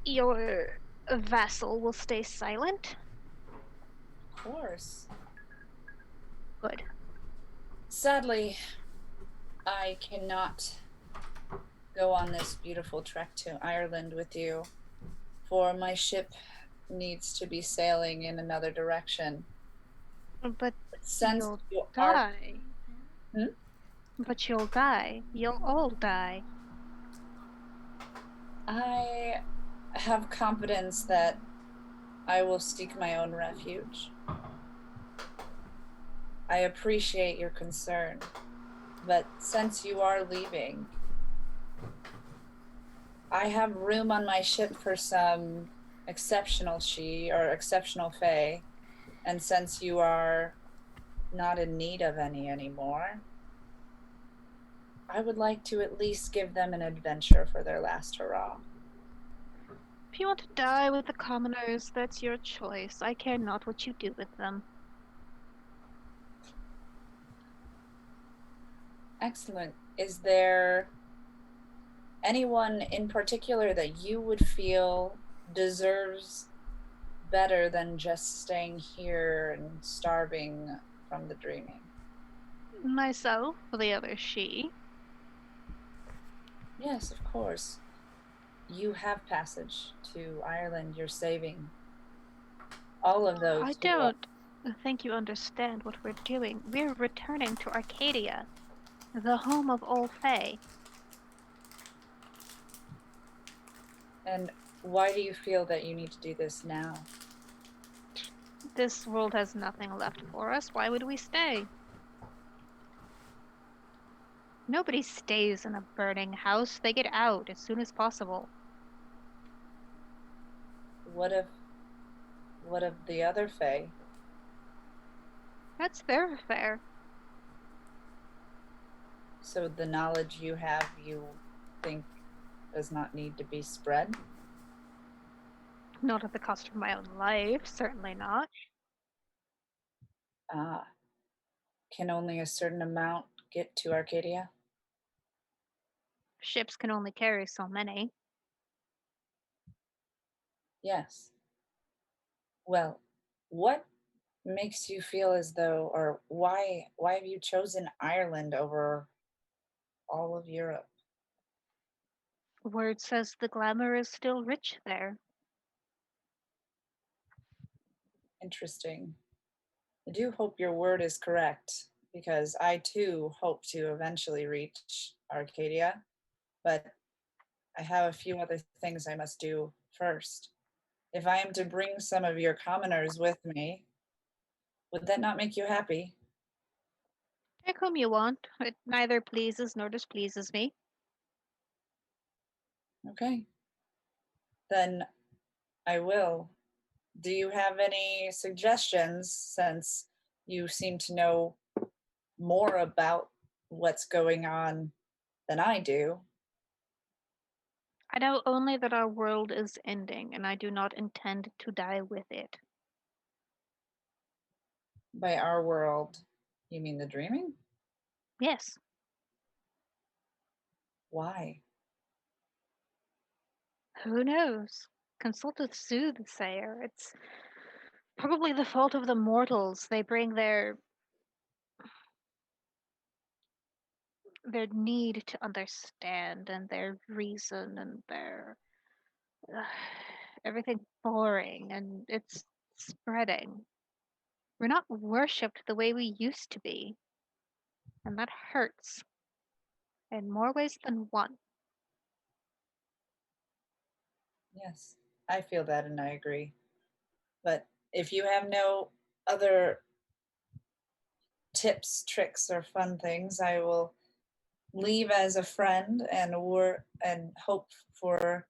your vassal will stay silent? Of course. Good. Sadly, I cannot go on this beautiful trek to Ireland with you, for my ship needs to be sailing in another direction. But Since you'll you are, die. But you'll die. You'll all die. I have confidence that I will seek my own refuge. I appreciate your concern, but since you are leaving, I have room on my ship for some exceptional she or exceptional fae, and since you are not in need of any anymore, I would like to at least give them an adventure for their last hurrah. If you want to die with the commoners, that's your choice. I care not what you do with them. Excellent. Is there anyone in particular that you would feel deserves better than just staying here and starving from the dreaming? Myself, the other she. Yes, of course. You have passage to Ireland. You're saving all of those. I don't think you understand what we're doing. We're returning to Arcadia, the home of all fae. And why do you feel that you need to do this now? This world has nothing left for us. Why would we stay? Nobody stays in a burning house. They get out as soon as possible. What of the other fae? That's their affair. So the knowledge you have, you think does not need to be spread? Not at the cost of my own life, certainly not. Ah. Can only a certain amount get to Arcadia? Ships can only carry so many. Yes. Well, what makes you feel as though, or why have you chosen Ireland over all of Europe? Word says the glamour is still rich there. Interesting. I do hope your word is correct, because I too hope to eventually reach Arcadia, but I have a few other things I must do first. If I am to bring some of your commoners with me, would that not make you happy? Take whom you want. It neither pleases nor displeases me. Okay. Then I will do you have any suggestions, since you seem to know more about what's going on than I do? I know only that our world is ending, and I do not intend to die with it. By our world, you mean the dreaming? Yes. Why? Who knows? Consult a soothsayer. It's probably the fault of the mortals. They bring their need to understand and their reason and their everything boring, and it's spreading. We're not worshipped the way we used to be, and that hurts in more ways than one. Yes, I feel that and I agree. But if you have no other tips, tricks, or fun things, I will leave as a friend and hope for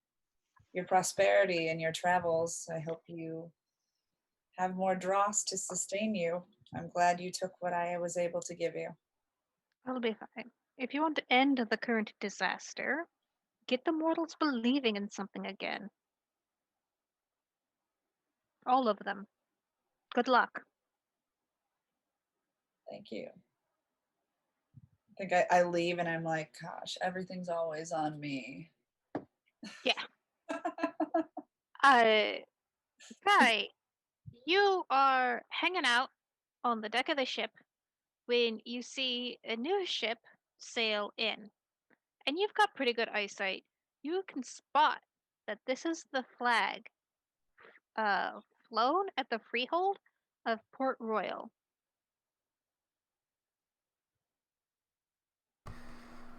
your prosperity in your travels. I hope you have more dross to sustain you. I'm glad you took what I was able to give you. I'll be fine. If you want to end the current disaster, get the mortals believing in something again. All of them. Good luck. Thank you. I think I leave and I'm like, gosh, everything's always on me. Yeah. Guy, you are hanging out on the deck of the ship when you see a new ship sail in. And you've got pretty good eyesight. You can spot that this is the flag flown at the freehold of Port Royal.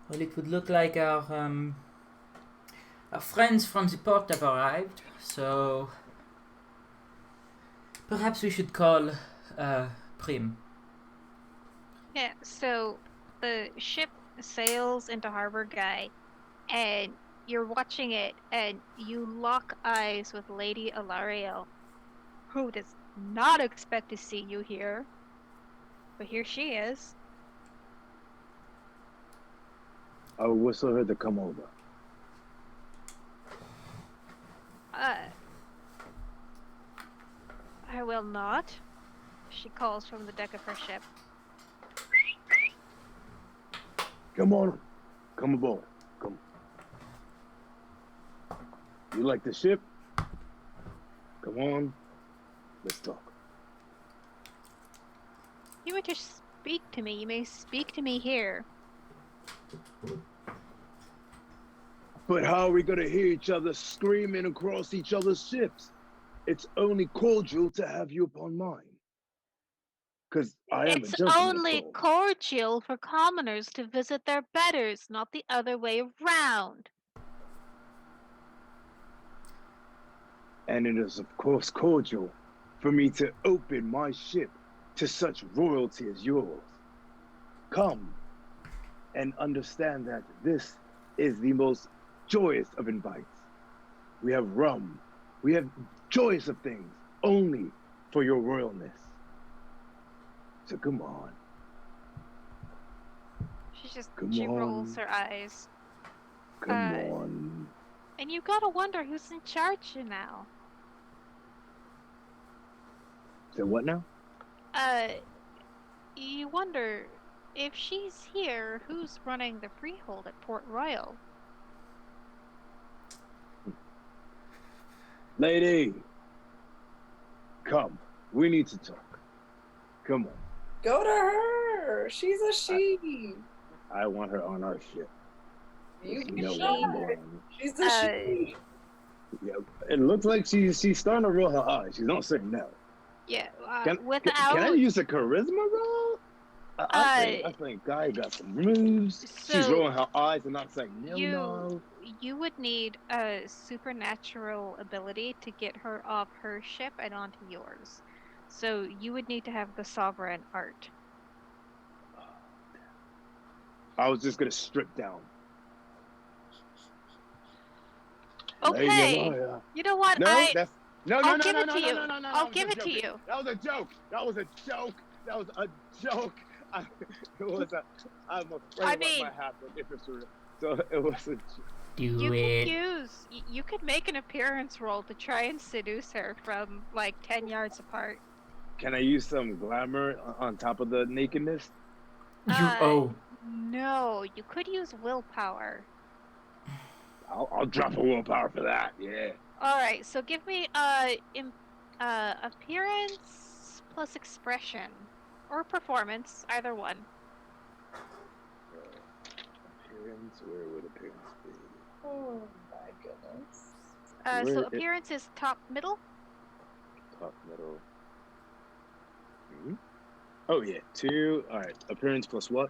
Well, it would look like our friends from the port have arrived, so perhaps we should call Prim. Yeah, so the ship sails into harbor, Guy, and you're watching it, and you lock eyes with Lady Ilariel, who does not expect to see you here, but here she is. I will whistle her to come over. Uh, I will not, she calls from the deck of her ship. Come on. Come aboard. Come. You like the ship? Come on. Let's talk. You would just speak to me. You may speak to me here. But how are we going to hear each other screaming across each other's ships? It's only cordial to have you upon mine. Because I am a It's gentleman, only of course. cordial for commoners to visit their betters, not the other way round. And it is, of course, cordial for me to open my ship to such royalty as yours. Come and understand that this is the most joyous of invites. We have rum. We have joyous of things only for your royalness. So come on. She rolls her eyes. Come on. And you gotta wonder who's in charge now. So what now? You wonder if she's here, who's running the freehold at Port Royal? Lady, come. We need to talk. Come on. Go to her. She's a she. I want her on our ship. You can No shut one her. blind. She's a she. Yeah, it looks like she's starting to roll her eyes. She's not saying no. Yeah, Can I use a charisma roll? I think Guy got some moves. She's so rolling her eyes and not saying no. you would need a supernatural ability to get her off her ship and onto yours. So you would need to have the sovereign art. I was just gonna strip down. Okay. You know what? No, No, I'll no, no, give no, it no, to no, you. no, no, no. I'll That was give a it to joke. you. That was a joke. That was a joke. That was a joke. It was a. I'm afraid I what mean- might happen if it's real. So it was a. Do You it. can use. You could make an appearance roll to try and seduce her from like 10 yards apart. Can I use some glamour on top of the nakedness? No, you could use willpower. I'll drop a willpower for that. Yeah. All right, so give me appearance plus expression or performance, either one. Appearance. Where would appearance be? Oh my goodness. So Where appearance is top middle. Top middle. Oh yeah, 2. All right. Appearance plus what?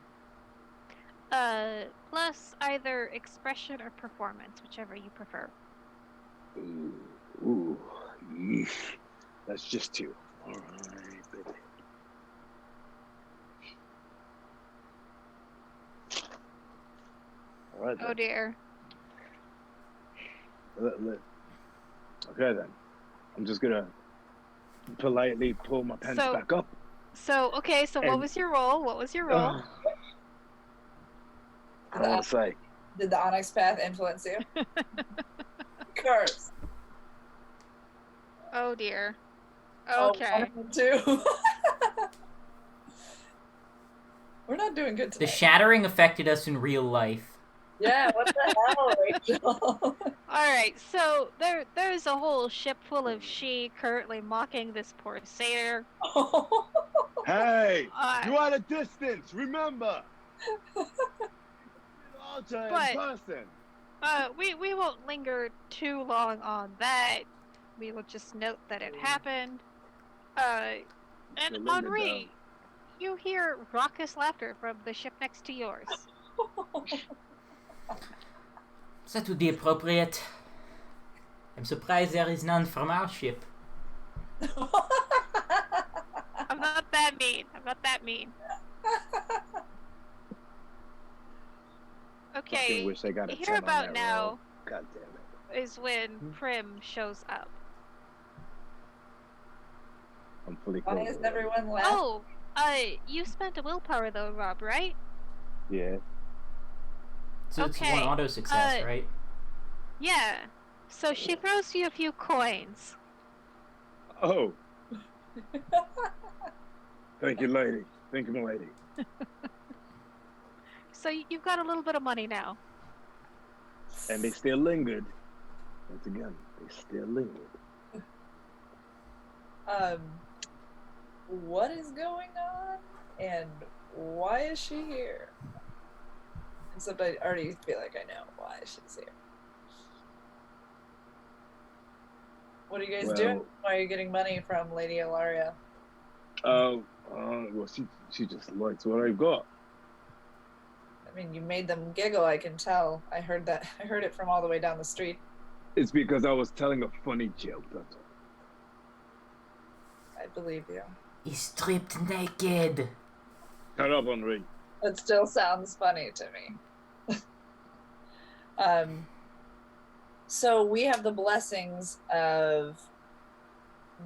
Plus either expression or performance, whichever you prefer. Ooh. Yeesh. That's just 2. All right, baby. All right. Oh Then. dear. Okay then. I'm just gonna politely pull my pants So- back up. So okay, so what And- was your roll? What was your roll? I don't want to say. Did the Onyx Path influence you? Curse. Oh dear. Oh, Okay. 1 and 2. We're not doing good The today. shattering affected us in real life. Yeah, what the hell, Rachel? All right, so there's a whole ship full of she currently mocking this poor satyr. Hey, Uh, you at a distance. Remember. Altar in But- person. we won't linger too long on that. We will just note that it happened. And Linda Henri, you hear raucous laughter from the ship next to yours. That would be appropriate. I'm surprised there is none from our ship. I'm not that mean. I'm not that mean. Fucking Okay, wish I got a 10 here on about that now roll. God damn it. is when Prim shows up. I'm fully Why clothed. is already. everyone laughing? Oh, you spent a willpower though, Rob, right? Yeah. So it's Okay, one auto success, uh, right? Yeah. So she throws you a few coins. Oh. Thank you, lady. Thank you, my lady. So you've got a little bit of money now. And they still lingered. Once again, they still lingered. What is going on? And why is she here? Except I already feel like I know why she's here. What are you guys doing? Well- Why are you getting money from Lady Ilaria? Well, she just likes what I've got. I mean, you made them giggle, I can tell. I heard that. I heard it from all the way down the street. It's because I was telling a funny joke, that's all. I believe you. He's stripped naked. Shut up, Henri. It still sounds funny to me. So we have the blessings of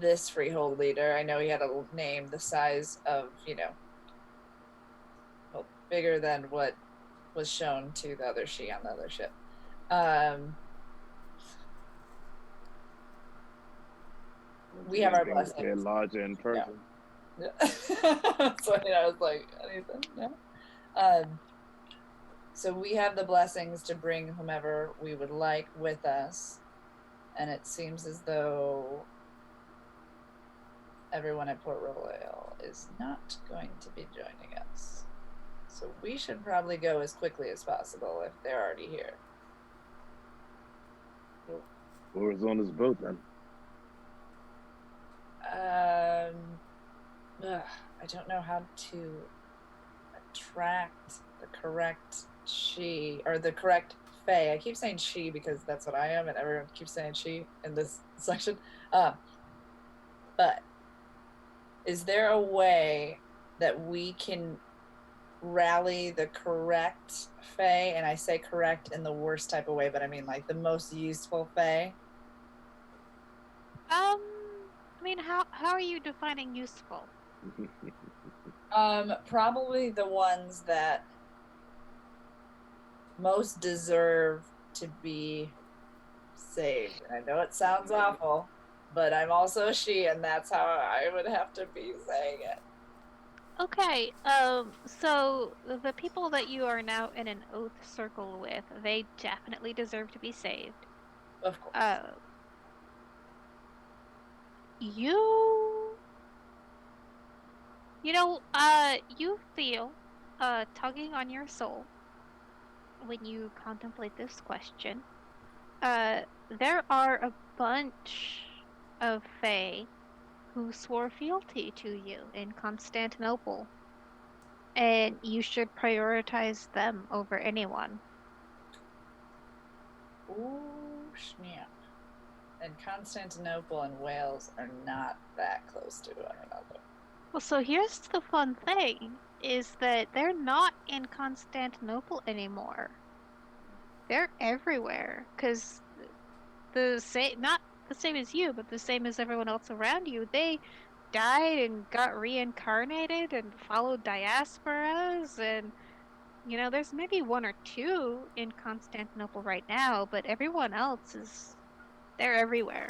this freehold leader. I know he had a name the size of, well, bigger than what was shown to the other she on the other ship. We have our Things blessings. get larger in person. So I was like, anything? No. So we have the blessings to bring whomever we would like with us, and it seems as though everyone at Port Royal is not going to be joining us. So we should probably go as quickly as possible if they're already here. Or is on his boat then? I don't know how to attract the correct she or the correct fae. I keep saying she because that's what I am, and everyone keeps saying she in this section. But is there a way that we can rally the correct fae? And I say correct in the worst type of way, but I mean like the most useful fae. I mean, how are you defining useful? Probably the ones that most deserve to be saved. I know it sounds awful, but I'm also a she, and that's how I would have to be saying it. Okay, so the people that you are now in an oath circle with, they definitely deserve to be saved. Of course. You, you feel, tugging on your soul when you contemplate this question. There are a bunch of Fae who swore fealty to you in Constantinople, and you should prioritize them over anyone. Ooh, snap. And Constantinople and Wales are not that close to one another. Well, so here's the fun thing, is that they're not in Constantinople anymore. They're everywhere, because the same, not the same as you, but the same as everyone else around you. They died and got reincarnated and followed diasporas, and there's maybe one or two in Constantinople right now, but everyone else they're everywhere.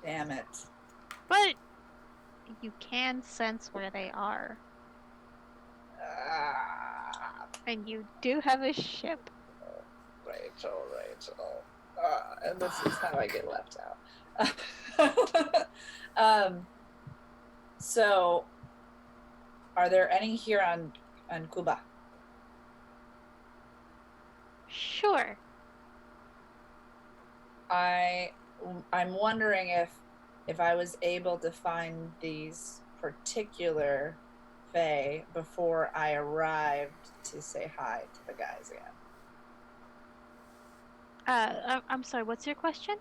Damn it. But you can sense where they are, Ah, and you do have a ship. Rachel. And this is how I get left out. So, are there any here on Cuba? Sure. I'm wondering if I was able to find these particular Fae before I arrived to say hi to the guys again. I'm sorry, what's your question?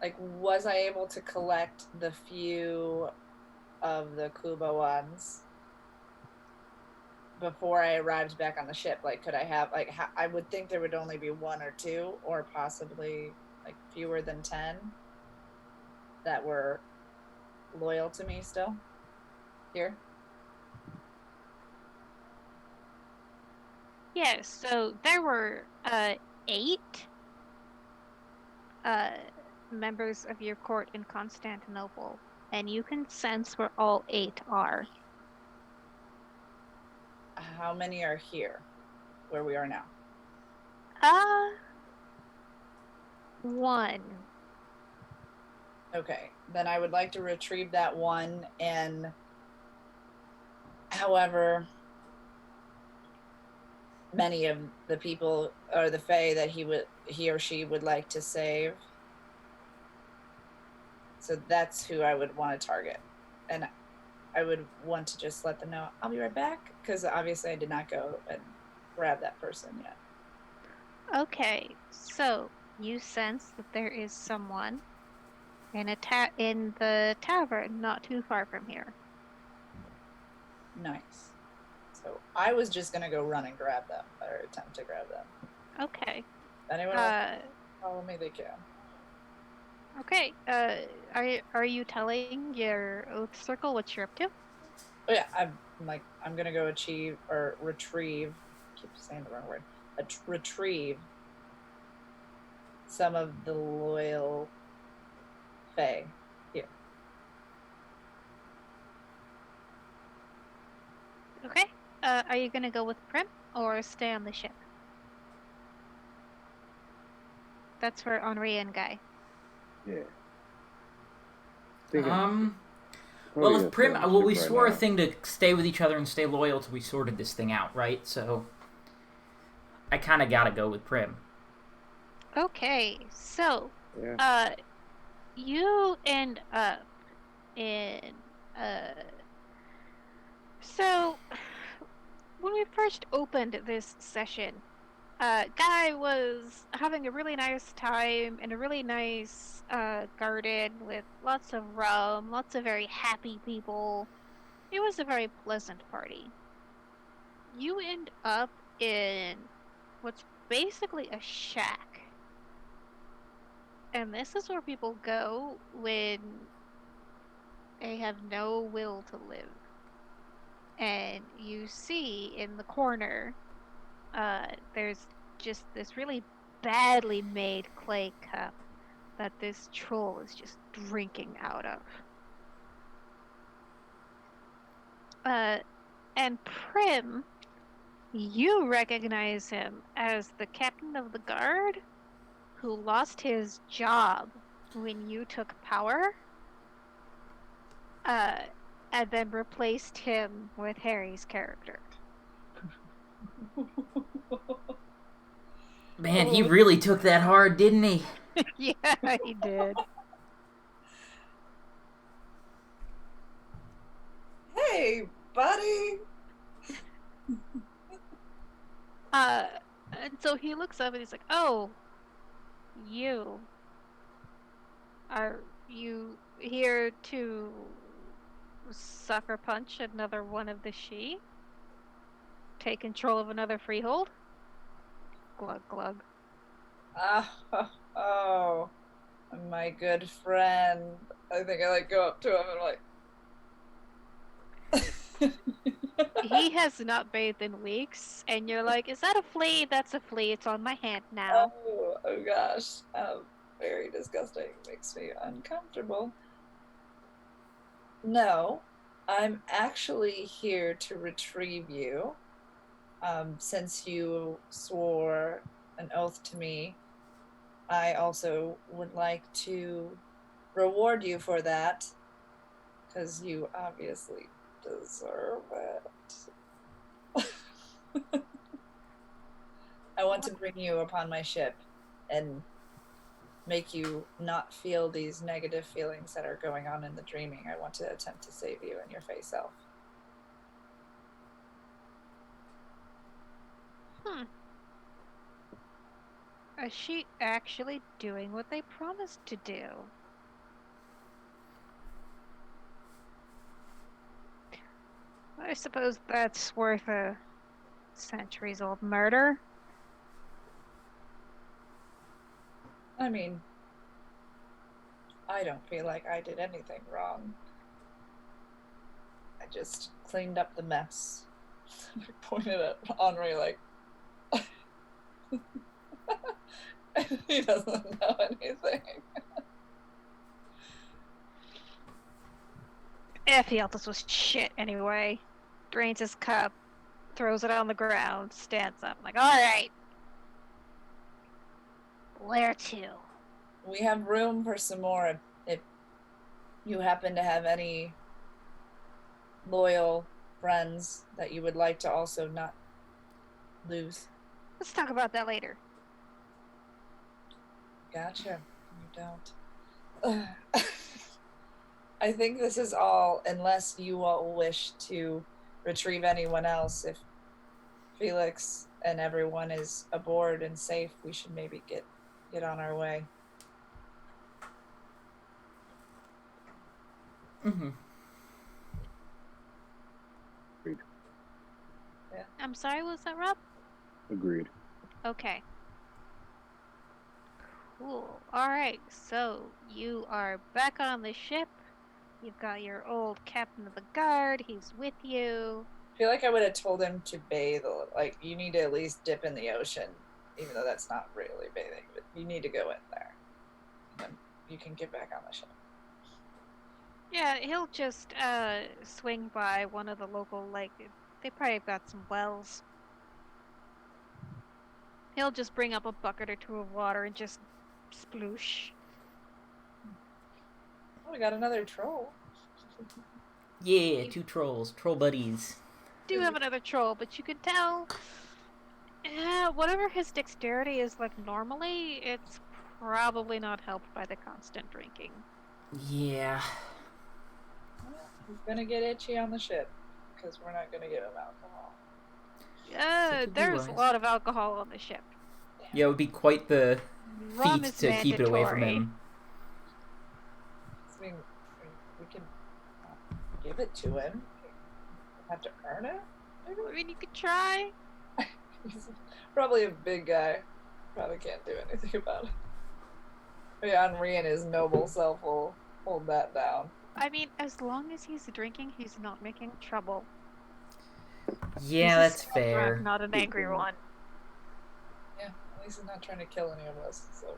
Like, was I able to collect the few of the Cuba ones before I arrived back on the ship? Like, could I have, like, I would think there would only be one or two, or possibly like fewer than 10 that were loyal to me still here. Yes, so there were 8 uh members of your court in Constantinople, and you can sense where all 8 are. How many are here where we are now? Uh, 1. Okay, then I would like to retrieve that one, and however many of the people or the Fae that he or she would like to save. So that's who I would want to target. And I would want to just let them know I'll be right back, because obviously I did not go and grab that person yet. Okay, so you sense that there is someone in in the tavern not too far from here. Nice. So I was just gonna go run and grab them, or attempt to grab them. Okay. If anyone wants to follow me, they can. Okay. Are you telling your oath circle what you're up to? Oh yeah, I'm gonna go achieve or retrieve. I keep saying the wrong word. Retrieve some of the loyal Fae here. Okay. Are you gonna go with Prim or stay on the ship? That's for Henri and Guy. Yeah. Well, if Prim, well, we swore a thing to stay with each other and stay loyal till we sorted this thing out, right? So I kind of gotta go with Prim. Okay, so Yeah. you end up in so when we first opened this session, Guy was having a really nice time in a really nice garden with lots of rum, lots of very happy people. It was a very pleasant party. You end up in what's basically a shack. And this is where people go when they have no will to live. And you see in the corner, there's just this really badly made clay cup that this troll is just drinking out of. And Prim, you recognize him as the captain of the guard who lost his job when you took power, and then replaced him with Harry's character. Man, he really took that hard, didn't he? Yeah, he did. Hey, buddy. And so he looks up and he's like, "Oh, you. Are you here to sucker punch another one of the she? Take control of another freehold?" Glug glug. Oh, my good friend. I think I like go up to him and like. He has not bathed in weeks, and you're like, "Is that a flea? That's a flea. It's on my hand now." Oh gosh. Very disgusting. Makes me uncomfortable. No, I'm actually here to retrieve you. Since you swore an oath to me, I also would like to reward you for that, because you obviously deserve it. I want to bring you upon my ship and make you not feel these negative feelings that are going on in the dreaming. I want to attempt to save you and your face self. Is she actually doing what they promised to do? I suppose that's worth a centuries-old murder. I mean, I don't feel like I did anything wrong. I just cleaned up the mess. I pointed at Henri like, he doesn't know anything. Ephialtes was shit anyway. Drains his cup, throws it on the ground, stands up, like, "Alright. Where to?" We have room for some more if you happen to have any loyal friends that you would like to also not lose. Let's talk about that later. Gotcha. You don't. I think this is all, unless you all wish to retrieve anyone else. If Felix and everyone is aboard and safe, we should maybe get on our way. Mm-hmm. Agreed. Yeah. I'm sorry, was that Rob? Agreed. Okay. Cool. Alright, so you are back on the ship. You've got your old captain of the guard. He's with you. I feel like I would have told him to bathe. Like, you need to at least dip in the ocean, even though that's not really bathing, but you need to go in there. And you can get back on the ship. Yeah, he'll just swing by one of the local, like, they probably have got some wells. He'll just bring up a bucket or two of water and just sploosh. Oh, we got another troll. Yeah, two trolls, troll buddies. Do have another troll, but you can tell, whatever his dexterity is like normally, it's probably not helped by the constant drinking. Yeah. Well, he's gonna get itchy on the ship, because we're not gonna give him alcohol. There's a lot of alcohol on the ship. Yeah, it would be quite the Rum feat is to keep it away from mandatory. him. I mean, we can give it to him. Have to earn it? Maybe? I mean, you could try. He's probably a big guy. Probably can't do anything about it. Henri and his noble self will hold that down. I mean, as long as he's drinking, he's not making trouble. Yeah, He's a that's sad fair. drunk, not an angry one. Yeah, at least he's not trying to kill any of us, so.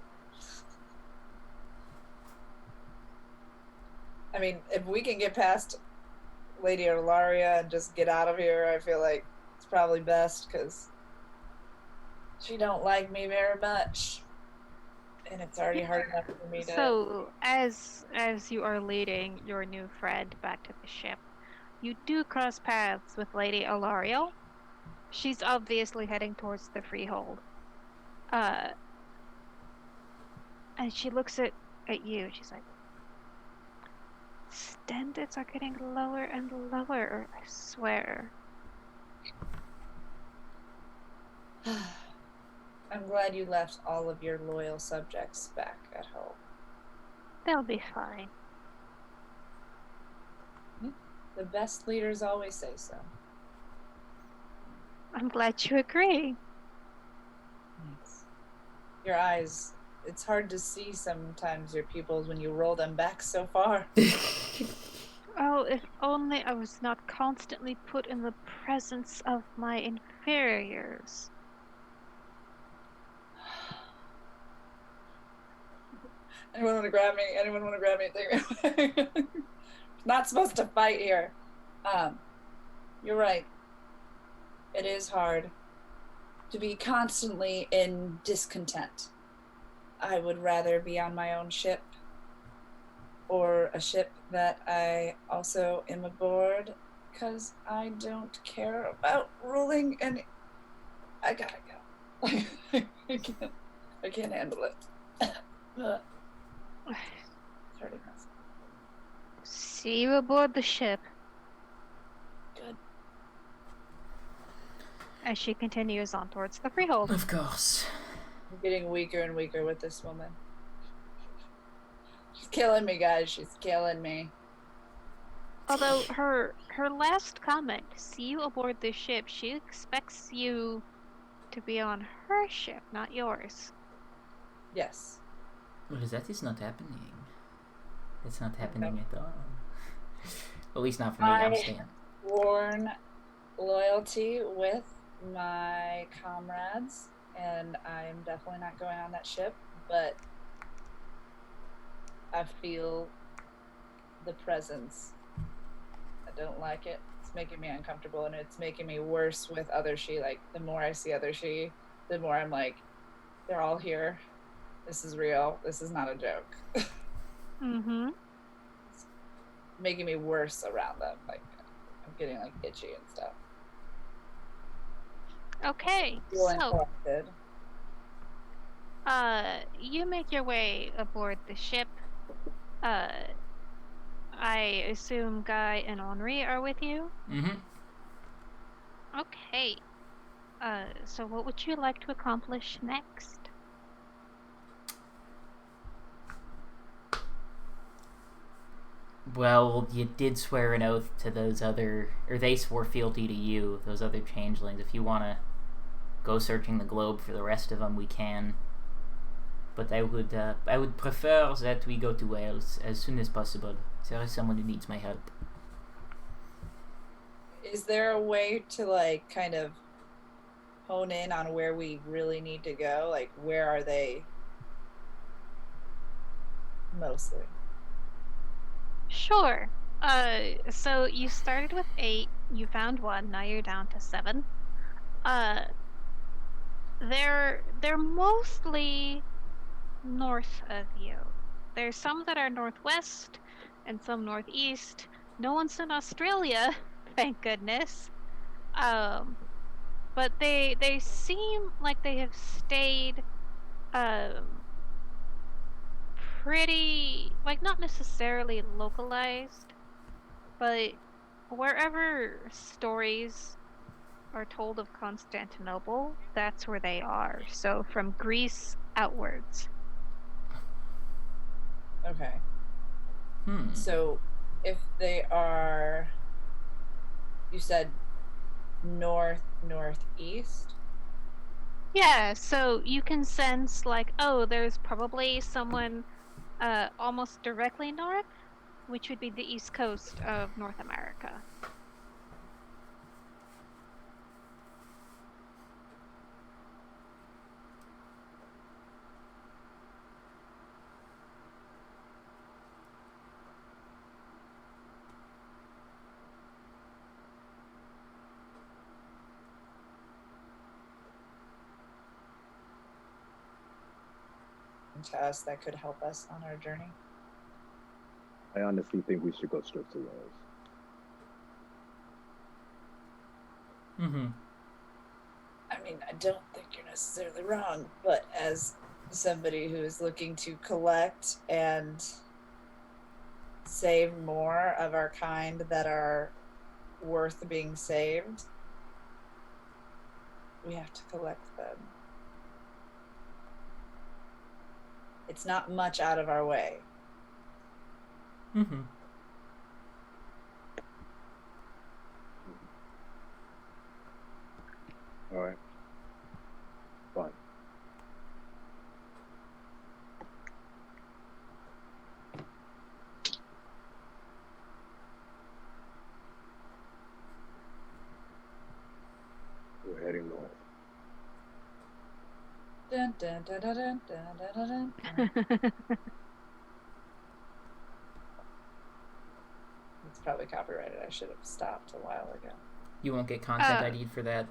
I mean, if we can get past Lady Olaria and just get out of here, I feel like it's probably best, because she don't like me very much. And it's already hard enough for me to... So, as you are leading your new friend back to the ship, you do cross paths with Lady Olario. She's obviously heading towards the freehold. And she looks at you. She's like, standards are getting lower and lower, I swear. I'm glad you left all of your loyal subjects back at home. They'll be fine. The best leaders always say so. I'm glad you agree. Thanks. Your eyes, it's hard to see sometimes your pupils when you roll them back so far. Oh, if only I was not constantly put in the presence of my inferiors. Anyone want to grab me? Anyone want to grab me and take me away? Not supposed to fight here. You're right. It is hard to be constantly in discontent. I would rather be on my own ship, or a ship that I also am aboard, because I don't care about ruling any... I gotta go. I can't handle it. Starting this. See you aboard the ship. Good. As she continues on towards the freehold. Of course. I'm getting weaker and weaker with this woman. She's killing me, guys. She's killing me. Although her last comment, see you aboard the ship, she expects you to be on her ship, not yours. Yes. Well, that is not happening. It's not happening at all. At least not for me, I'm staying. Sworn loyalty with my comrades, and I'm definitely not going on that ship, but I feel the presence. I don't like it. It's making me uncomfortable, and it's making me worse with other she. Like, the more I see other she, the more I'm like, they're all here. This is real. This is not a joke. Mm-hmm. It's making me worse around them. Like, I'm getting like itchy and stuff. Okay, Feeling so collected. you make your way aboard the ship. I assume Guy and Henri are with you? Mm-hmm. Okay. So what would you like to accomplish next? Well, you did swear an oath to those other, or they swore fealty to you, those other changelings. If you want to go searching the globe for the rest of them, we can. But I would prefer that we go to Wales as soon as possible. There is someone who needs my help. Is there a way to like kind of hone in on where we really need to go? Like, where are they mostly? Sure. So you started with 8, you found 1, now you're down to 7. They're mostly north of you. There's some that are northwest and some northeast. No one's in Australia, thank goodness. But they seem like they have stayed pretty, like, not necessarily localized, but wherever stories are told of Constantinople, that's where they are. So from Greece outwards. Okay. Hmm. So if they are, you said northeast? Yeah, so you can sense like, oh, there's probably someone almost directly north, which would be the east coast of North America. To us that could help us on our journey. I honestly think we should go straight to Wales. Mm-hmm. I mean, I don't think you're necessarily wrong, but as somebody who is looking to collect and save more of our kind that are worth being saved, we have to collect them. It's not much out of our way. Mm-hmm. All right. Fine. We're heading north. Dun, dun, dun, dun, dun, dun, dun, dun, dun. It's probably copyrighted. I should have stopped a while ago. You won't get content ID'd for that.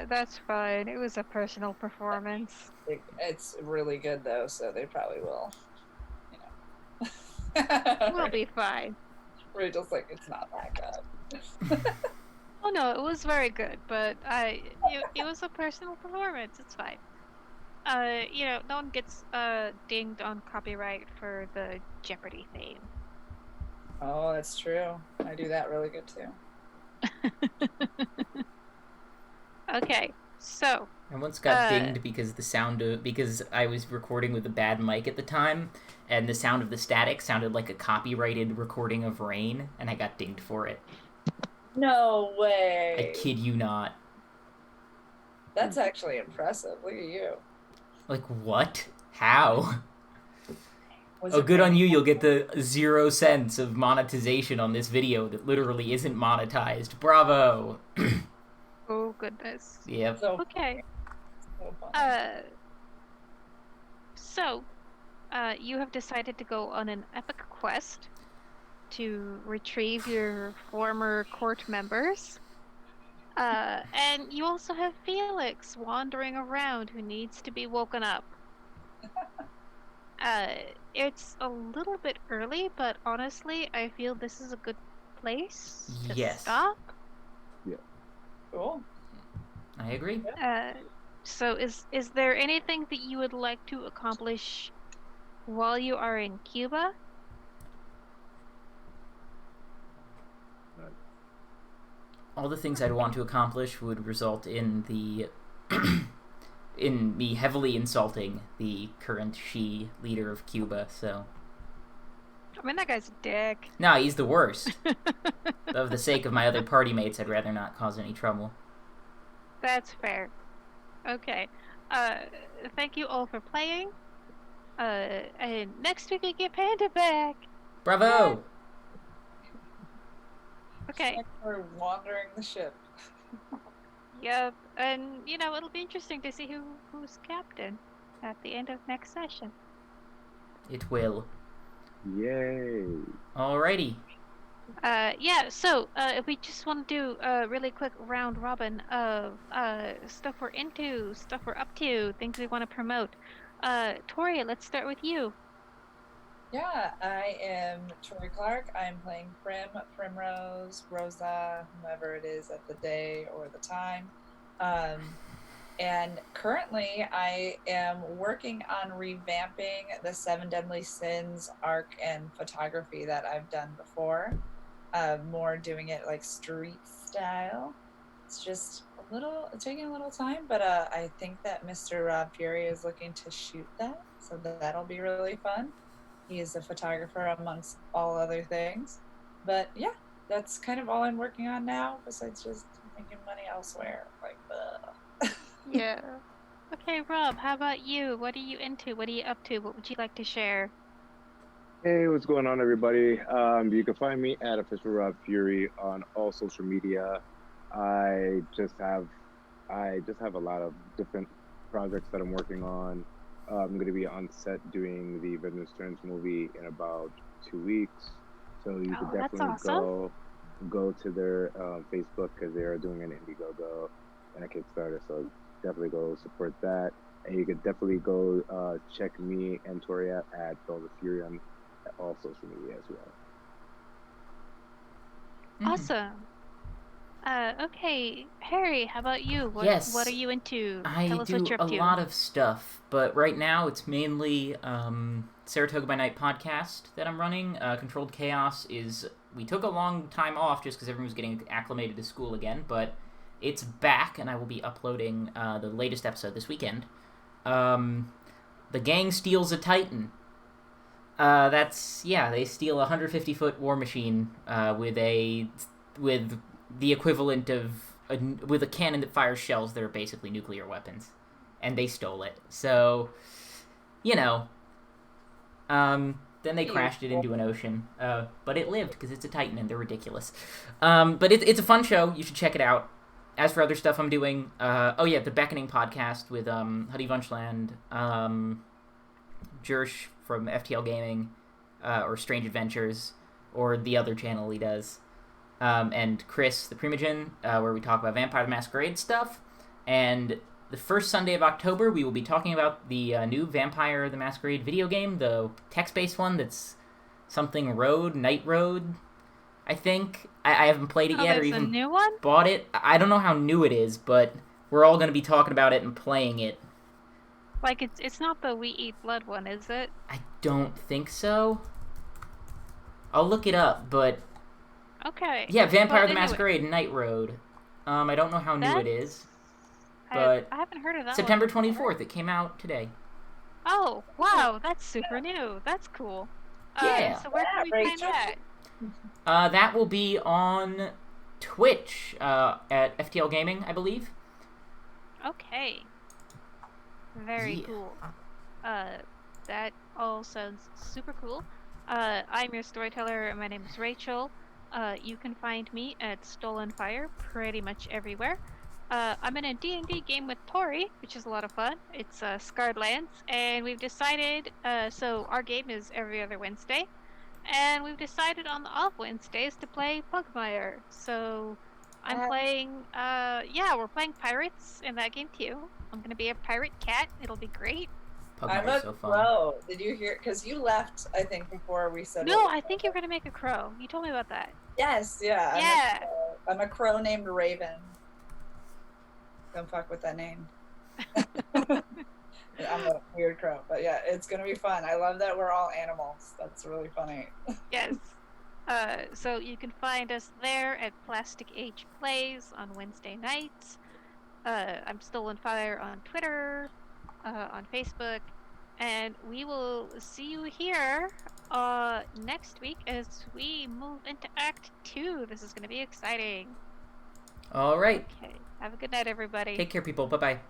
That's fine. It was a personal performance. It's really good though, so they probably will. You know. We'll be fine. Rachel's like, it's not that good. Oh no, it was very good, but it was a personal performance. It's fine. No one gets dinged on copyright for the Jeopardy theme. Oh, that's true. I do that really good too. Okay, so I once got dinged because I was recording with a bad mic at the time, and the sound of the static sounded like a copyrighted recording of rain, and I got dinged for it. No way. I kid you not. That's actually impressive. Look at you. Like, what? How? Was Oh, it good on raining? you. You'll get the 0 cents of monetization on this video that literally isn't monetized. Bravo. oh goodness. Yep. So Okay. so funny. So you have decided to go on an epic quest to retrieve your former court members. And you also have Felix wandering around who needs to be woken up. It's a little bit early, but honestly, I feel this is a good place to Yes. stop. Cool. I agree. So is there anything that you would like to accomplish while you are in Cuba? All the things I'd want to accomplish would result in the in me heavily insulting the current Shi leader of Cuba, so I mean, that guy's a dick. no, he's the worst. Of the sake of my other party mates, I'd rather not cause any trouble. That's fair. Okay. Thank you all for playing. And next week we get Panda back. Bravo! Okay. Like we're wandering the ship. Yep. And it'll be interesting to see who's captain at the end of next session. It will. Yay. Alrighty. So if we just want to do a really quick round robin of stuff we're into, stuff we're up to, things we want to promote. Tori, let's start with you. Yeah, I am Tori Clark. I'm playing Prim, Primrose, Rosa, whomever it is at the day or the time. And currently I am working on revamping the Seven Deadly Sins arc and photography that I've done before. More doing it like street style. It's just taking a little time, but I think that Mr. Rob Fury is looking to shoot that, so that'll be really fun. He is a photographer amongst all other things. But yeah, that's kind of all I'm working on now, besides just making money elsewhere. Like, Yeah. Okay, Rob, how about you? What are you into? What are you up to? What would you like to share? Hey, what's going on, everybody? You can find me at official Rob Fury on all social media. I just have I just have a lot of different projects that I'm working on. I'm going to be on set doing the Venom Stearns movie in about 2 weeks, so you could Oh, that's definitely awesome. go to their Facebook because they are doing an Indiegogo and a Kickstarter. So definitely go support that, and you could definitely go check me and Tori at Build a Fury on all social media as well. Awesome. Okay, Harry, how about you? What Yes, are you into? I Tell us what do you're a up to. lot of stuff, but right now it's mainly Saratoga by Night podcast that I'm running. Controlled Chaos is. We took a long time off just because everyone was getting acclimated to school again, but it's back, and I will be uploading the latest episode this weekend. The gang steals a Titan. They steal a 150-foot war machine with the equivalent of with a cannon that fires shells that are basically nuclear weapons, and they stole it. So, you know, then they crashed it into an ocean, but it lived because it's a Titan and they're ridiculous. But it's a fun show. You should check it out. As for other stuff I'm doing, the Beckoning podcast with Huddy Vunchland, Jersh from FTL Gaming, or Strange Adventures, or the other channel he does, and Chris, the Primogen, where we talk about Vampire the Masquerade stuff. And the first Sunday of October, we will be talking about the new Vampire the Masquerade video game, the text-based one that's something Night Road, I think. I haven't played it yet or There's a even new one? bought it. I don't know how new it is, but we're all going to be talking about it and playing it. Like, it's not the We Eat Blood one, is it? I don't think so. I'll look it up, but Okay. yeah, Vampire Well, the anyway, Masquerade and Night Road. I don't know how new it is, I but haven't heard of that September one before. 24th. It came out today. Oh, wow, that's super new. That's cool. Yeah. So where can we find Rachel. that? That will be on Twitch at FTL Gaming, I believe. Okay. Very Yeah. cool. That all sounds super cool. I'm your storyteller, and my name is Rachel. You can find me at Stolen Fire pretty much everywhere. I'm in a D&D game with Tori, which is a lot of fun. It's Scarred Lands, and we've decided, so our game is every other Wednesday, and we've decided on the off Wednesdays to play Pugmire. So I'm playing, we're playing pirates in that game too. I'm gonna be a pirate cat. It'll be great. I'm Pugmire's a so fun. crow. Did you hear? Because you left, I think, before we said. No, I think you're gonna make a crow. You told me about that. Yes, yeah. Yeah. I'm a crow named Raven. Don't fuck with that name. I'm a weird crow, but yeah, it's gonna be fun. I love that we're all animals. That's really funny. Yes. So you can find us there at Plastic Age Plays on Wednesday nights. I'm Stolen Fire on Twitter, on Facebook, and we will see you here next week as we move into Act 2. This is going to be exciting. All right. Okay. Have a good night, everybody. Take care, people. Bye-bye.